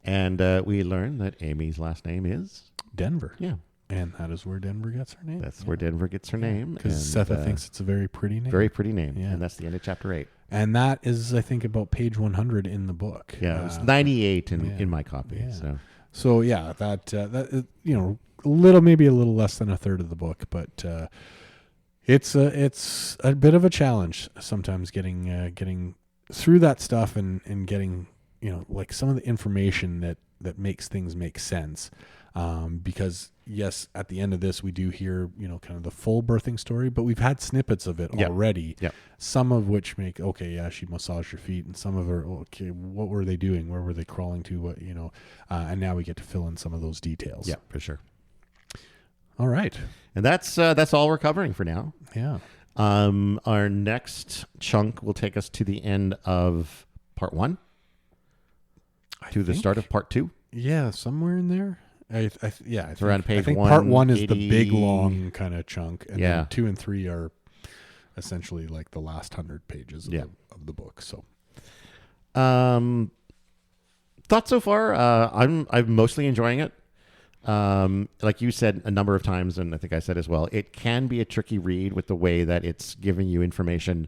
S1: And we learn that Amy's last name is
S2: Denver.
S1: Yeah.
S2: And that is where Denver gets her name.
S1: That's where Denver gets her name.
S2: Because Setha thinks it's a very pretty name.
S1: Very pretty name.
S2: Yeah.
S1: And that's the end of chapter 8.
S2: And that is, I think, about page 100 in the book.
S1: Yeah, it was 98 in my copy.
S2: Yeah. So yeah, that maybe a little less than a third of the book, but it's a bit of a challenge sometimes getting through that stuff and getting like some of the information that makes things make sense. Because yes, at the end of this, we do hear, kind of the full birthing story, but we've had snippets of it already.
S1: Yeah.
S2: Some of which make, okay, yeah, she massaged her feet, and some of her, okay, what were they doing? Where were they crawling to? What, and now we get to fill in some of those details.
S1: Yeah, for sure.
S2: All right.
S1: And that's all we're covering for now.
S2: Yeah.
S1: Our next chunk will take us to the end of part 1. The start of part 2.
S2: Yeah, somewhere in there.
S1: It's around page 1.
S2: I think part 1 is the big long kind of chunk, and then 2 and 3 are essentially like the last 100 pages of the book. So,
S1: thoughts so far? I'm mostly enjoying it. Like you said a number of times, and I think I said as well, it can be a tricky read with the way that it's giving you information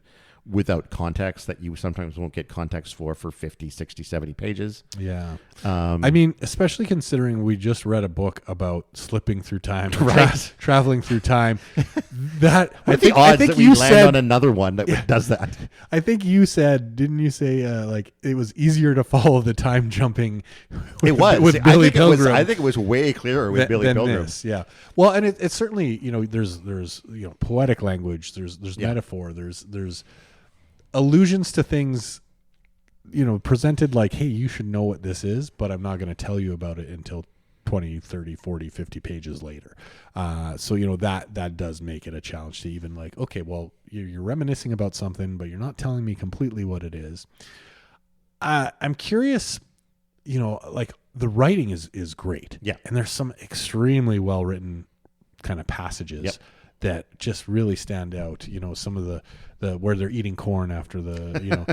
S1: without context that you sometimes won't get context for 50, 60, 70 pages.
S2: Yeah. I mean, especially considering we just read a book about slipping through time,
S1: right?
S2: Traveling through time. That
S1: I think that we land on another one that does that.
S2: I think you said, didn't you say like it was easier to follow the time jumping?
S1: It was
S2: with Billy Pilgrim.
S1: I think it was way clearer with Billy Pilgrim.
S2: This, yeah. Well, and it's certainly there's poetic language, there's metaphor, there's allusions to things, presented like, hey, you should know what this is, but I'm not going to tell you about it until 20, 30, 40, 50 pages later. So, that does make it a challenge to even like, okay, well, you're reminiscing about something, but you're not telling me completely what it is. I'm curious, like the writing is great.
S1: Yeah.
S2: And there's some extremely well-written kind of passages that just really stand out. Some of the where they're eating corn after the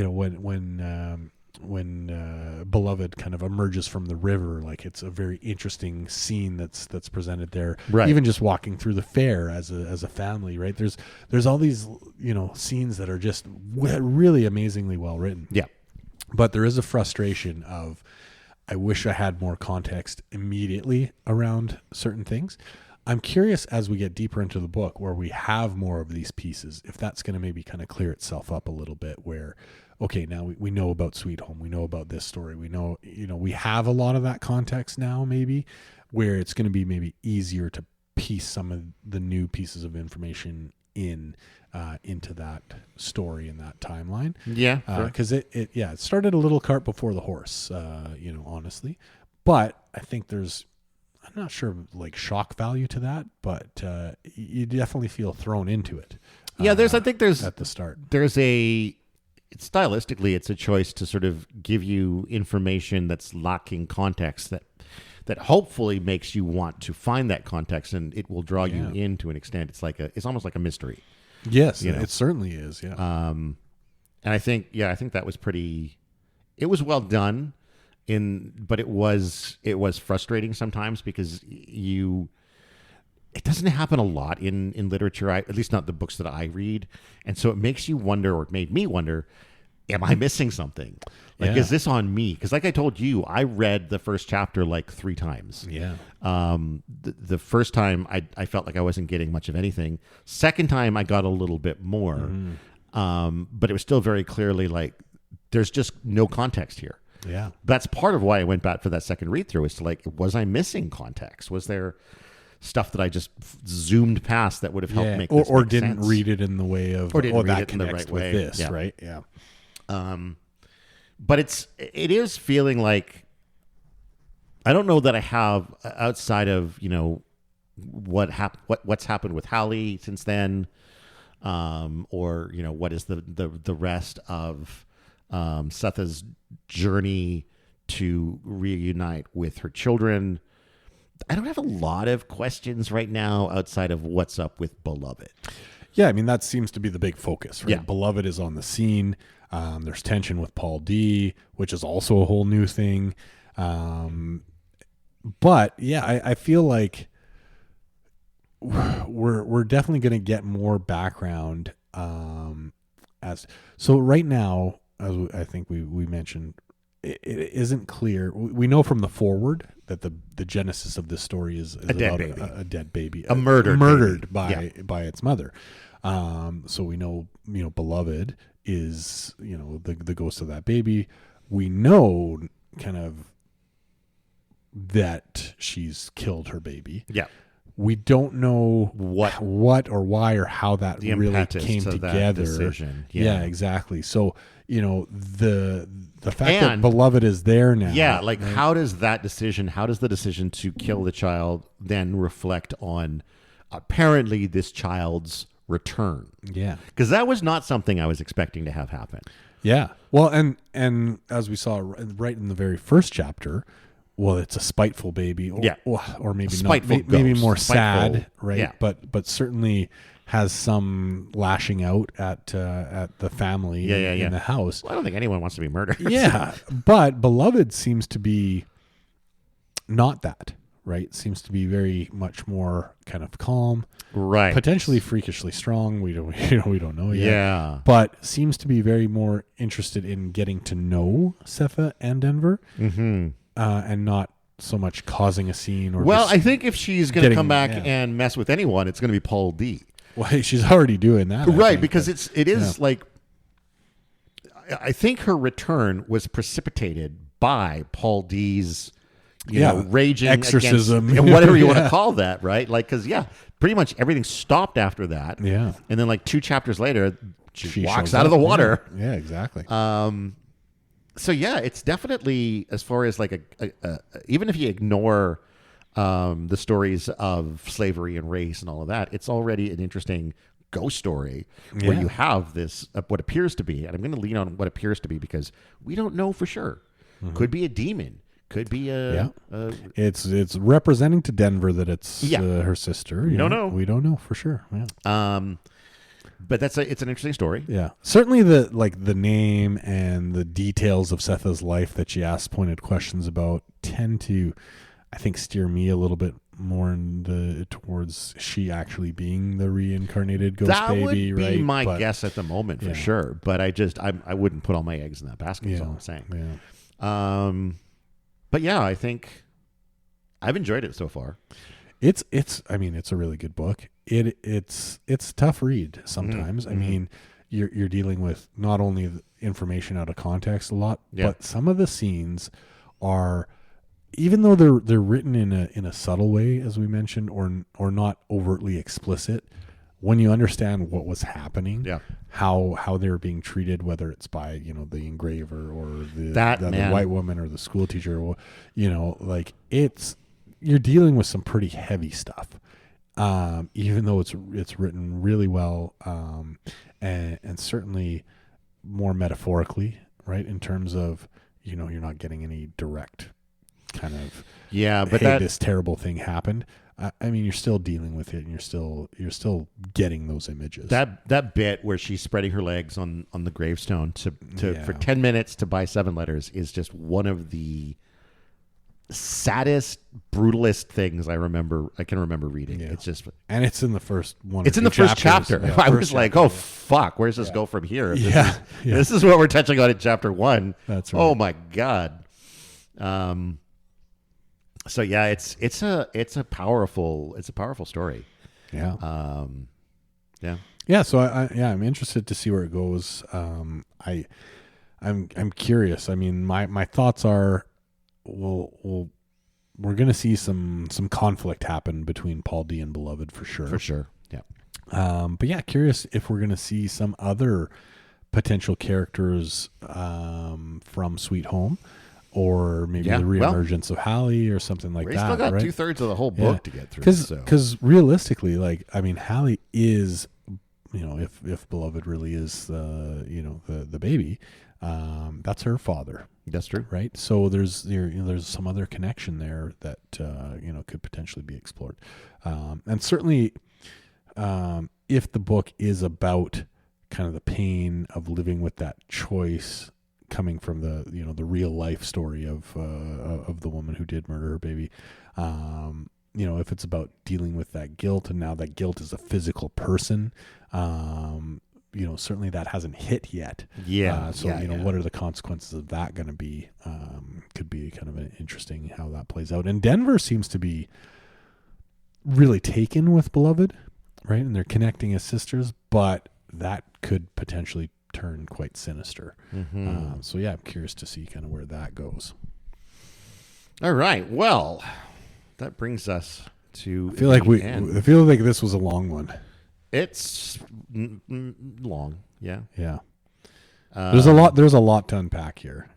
S2: when Beloved kind of emerges from the river, like it's a very interesting scene that's presented there.
S1: Right.
S2: Even just walking through the fair as a family, right? There's all these scenes that are just really amazingly well written.
S1: Yeah.
S2: But there is a frustration of, I wish I had more context immediately around certain things. I'm curious as we get deeper into the book where we have more of these pieces, if that's going to maybe kind of clear itself up a little bit where, okay, now we know about Sweet Home. We know about this story. We know, we have a lot of that context now maybe where it's going to be maybe easier to piece some of the new pieces of information into that story and that timeline.
S1: Yeah.
S2: Because it started a little cart before the horse, honestly. But I think I'm not sure like shock value to that, but you definitely feel thrown into it.
S1: Yeah, I think there's
S2: at the start.
S1: Stylistically, it's a choice to sort of give you information that's lacking context that hopefully makes you want to find that context, and it will draw you in to an extent. It's almost like a mystery.
S2: Yes, it certainly is. Yeah.
S1: And I think that was it was well done. But it was frustrating sometimes because it doesn't happen a lot in literature, at least not the books that I read. And so it makes you wonder, or it made me wonder, am I missing something? Like, is this on me? Because like I told you, I read the first chapter like 3 times.
S2: Yeah.
S1: The first time I felt like I wasn't getting much of anything. Second time I got a little bit more. Mm-hmm. But it was still very clearly like, there's just no context here.
S2: Yeah.
S1: That's part of why I went back for that second read through, is to like, was I missing context? Was there stuff that I just zoomed past that would have helped make this
S2: or
S1: make
S2: didn't
S1: sense?
S2: read it in the way of,
S1: or didn't read
S2: that
S1: it in the
S2: connects
S1: right
S2: with
S1: way.
S2: this,
S1: Yeah.
S2: right? Yeah.
S1: But it is feeling like, I don't know that I have, outside of, what's happened with Hallie since then, or, what is the rest of Setha's journey to reunite with her children. I don't have a lot of questions right now outside of what's up with Beloved.
S2: Yeah, I mean, that seems to be the big focus, right?
S1: Yeah.
S2: Beloved is on the scene. There's tension with Paul D, which is also a whole new thing. But yeah, I feel like we're definitely going to get more background. So right now, as I think we mentioned, it isn't clear. We know from the forward that the genesis of this story is
S1: A dead
S2: about
S1: baby.
S2: a dead baby,
S1: murdered
S2: baby. by its mother. So we know, Beloved is, the ghost of that baby. We know kind of that she's killed her baby.
S1: Yeah.
S2: We don't know what or why or how that
S1: The
S2: really
S1: impetus
S2: came
S1: to
S2: together.
S1: that decision.
S2: Yeah, exactly. So, the fact that
S1: And-
S2: Beloved is there now.
S1: Yeah, like how does the decision to kill the child then reflect on apparently this child's return?
S2: Yeah.
S1: Because that was not something I was expecting to have happen.
S2: Yeah. Well, and as we saw right in the very first chapter, well, it's a spiteful baby, or maybe
S1: Spiteful
S2: not, maybe
S1: ghost.
S2: more
S1: Spiteful,
S2: sad, right?
S1: yeah.
S2: But certainly has some lashing out at the family in the house.
S1: Well, I don't think anyone wants to be murdered.
S2: Yeah, but Beloved seems to be not that, right? Seems to be very much more kind of calm,
S1: Right.
S2: potentially freakishly strong. We don't know yet.
S1: Yeah.
S2: But seems to be very more interested in getting to know Setha and Denver, and not so much causing a scene. Or
S1: Well,
S2: just
S1: I think if she's going to come back
S2: yeah.
S1: and mess with anyone, it's going to be Paul D.
S2: Well, she's already doing that, I
S1: Right,
S2: think,
S1: because
S2: but-
S1: it is like, I think her return was precipitated by Paul D's, raging
S2: exorcism,
S1: against, whatever you want
S2: Yeah.
S1: to call that, right? Like, because pretty much everything stopped after that.
S2: Yeah.
S1: And then like 2 chapters later, she walks
S2: shows
S1: out of the
S2: up.
S1: water.
S2: Yeah, exactly.
S1: So yeah, it's definitely, as far as like even if you ignore the stories of slavery and race and all of that, it's already an interesting ghost story where you have this what appears to be, and I'm going to lean on what appears to be because we don't know for sure. Could be a demon, could be
S2: it's representing to Denver that it's her sister.
S1: We don't know.
S2: We don't know for sure. Yeah.
S1: But it's an interesting story.
S2: Yeah, certainly the name and the details of Setha's life that she asks pointed questions about tend to, I think, steer me a little bit more towards she actually being the reincarnated ghost
S1: that
S2: baby.
S1: That would be
S2: right?
S1: my guess at the moment for sure. But I wouldn't put all my eggs in that basket. Is all I'm saying.
S2: Yeah.
S1: But yeah, I think I've enjoyed it so far.
S2: It's a really good book. It's a tough read sometimes.
S1: Mm-hmm.
S2: I mean, you're dealing with not only the information out of context a lot,
S1: yeah.
S2: but some of the scenes are, even though they're written in a subtle way, as we mentioned, or not overtly explicit, when you understand what was happening, how they were being treated, whether it's by the engraver or the white woman or the school teacher, you're dealing with some pretty heavy stuff, even though it's written really well, and certainly more metaphorically, right, in terms of you're not getting any direct kind of but this terrible thing happened. I mean, you're still dealing with it, and you're still getting those images.
S1: That bit where she's spreading her legs on the gravestone for 10 minutes to buy 7 letters is just one of the saddest, brutalest things I can remember reading.
S2: Yeah.
S1: It's just,
S2: and it's in the first one.
S1: It's in the first chapter.
S2: Yeah,
S1: I was like, oh fuck, where's this go from here? This is what we're touching on in chapter 1.
S2: That's right.
S1: Oh my god. So yeah, it's a powerful story.
S2: Yeah.
S1: Yeah.
S2: Yeah. So I'm interested to see where it goes. I'm curious. I mean, my thoughts are, we're going to see some conflict happen between Paul D and Beloved for sure.
S1: For sure. Yeah.
S2: But yeah, curious if we're going to see some other potential characters from Sweet Home, or maybe the reemergence of Hallie or something like that.
S1: We still got
S2: right?
S1: 2/3 of the whole book to get through.
S2: Because realistically, Hallie is, if Beloved really is the baby, that's her father.
S1: That's true,
S2: right? So there's some other connection there that could potentially be explored, and certainly, if the book is about kind of the pain of living with that choice coming from the real life story of the woman who did murder her baby, if it's about dealing with that guilt, and now that guilt is a physical person, certainly that hasn't hit yet. What are the consequences of that going to be? Could be kind of interesting how that plays out. And Denver seems to be really taken with Beloved, right? And they're connecting as sisters, but that could potentially turn quite sinister.
S1: Mm-hmm.
S2: I'm curious to see kind of where that goes.
S1: All right. Well, that brings us to
S2: I feel like this was a long one.
S1: It's long. Yeah.
S2: Yeah. There's a lot to unpack here.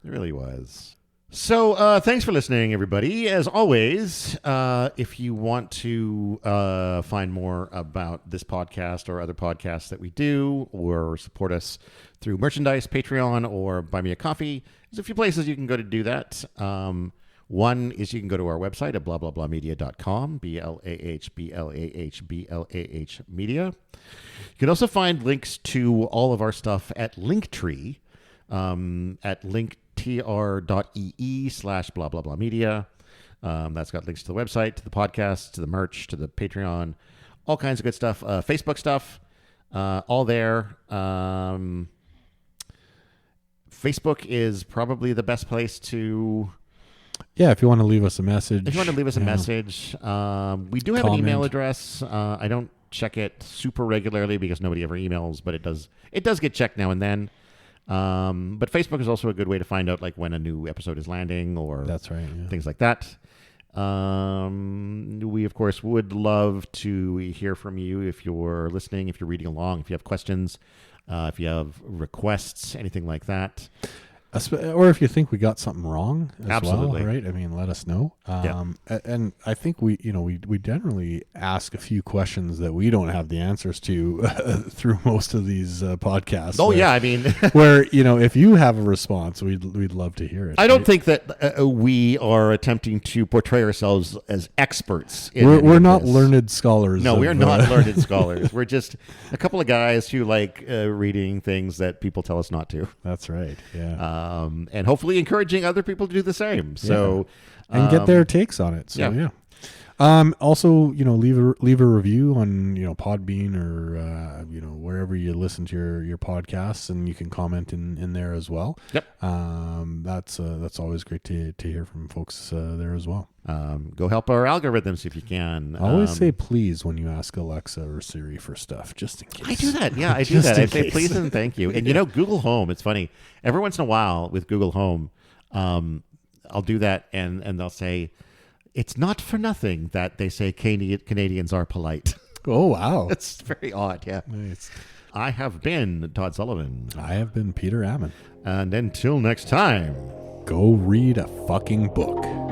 S1: It really was. So thanks for listening, everybody. As always, if you want to find more about this podcast or other podcasts that we do, or support us through merchandise, Patreon, or Buy Me a Coffee, there's a few places you can go to do that. One is you can go to our website at blablablamedia.com, BLAHBLAHBLAH media. You can also find links to all of our stuff at Linktree, at linktr.ee/blablablamedia. That's got links to the website, to the podcast, to the merch, to the Patreon, all kinds of good stuff. Facebook stuff, all there. Facebook is probably the best place to...
S2: Yeah, if you want to leave us a message.
S1: We do have an email address. I don't check it super regularly because nobody ever emails, but it does get checked now and then. But Facebook is also a good way to find out when a new episode is landing, or
S2: that's right,
S1: things like that. We of course would love to hear from you if you're listening, if you're reading along, if you have questions, if you have requests, anything like that.
S2: Or if you think we got something wrong as
S1: Absolutely.
S2: well, right? I mean, let us know. And I think we generally ask a few questions that we don't have the answers to through most of these podcasts.
S1: Oh, yeah. I mean,
S2: where, if you have a response, we'd love to hear it.
S1: I don't think that we are attempting to portray ourselves as experts.
S2: We're not learned scholars.
S1: No, we're not learned scholars. We're just a couple of guys who like reading things that people tell us not to.
S2: That's right. Yeah.
S1: And hopefully encouraging other people to do the same. So,
S2: and get their takes on it. So yeah. Also, leave a review on Podbean or wherever you listen to your podcasts, and you can comment in there as well.
S1: Yep.
S2: That's always great to hear from folks there as well.
S1: Go help our algorithms if you can.
S2: Always say please when you ask Alexa or Siri for stuff, just in case.
S1: I do that. Yeah, I do that. I say please and thank you. And Google Home, it's funny. Every once in a while with Google Home, I'll do that and they'll say, it's not for nothing that they say Canadians are polite.
S2: Oh, wow.
S1: That's very odd, yeah.
S2: Nice.
S1: I have been Todd Sullivan.
S2: I have been Peter Ammon.
S1: And until next time,
S2: go read a fucking book.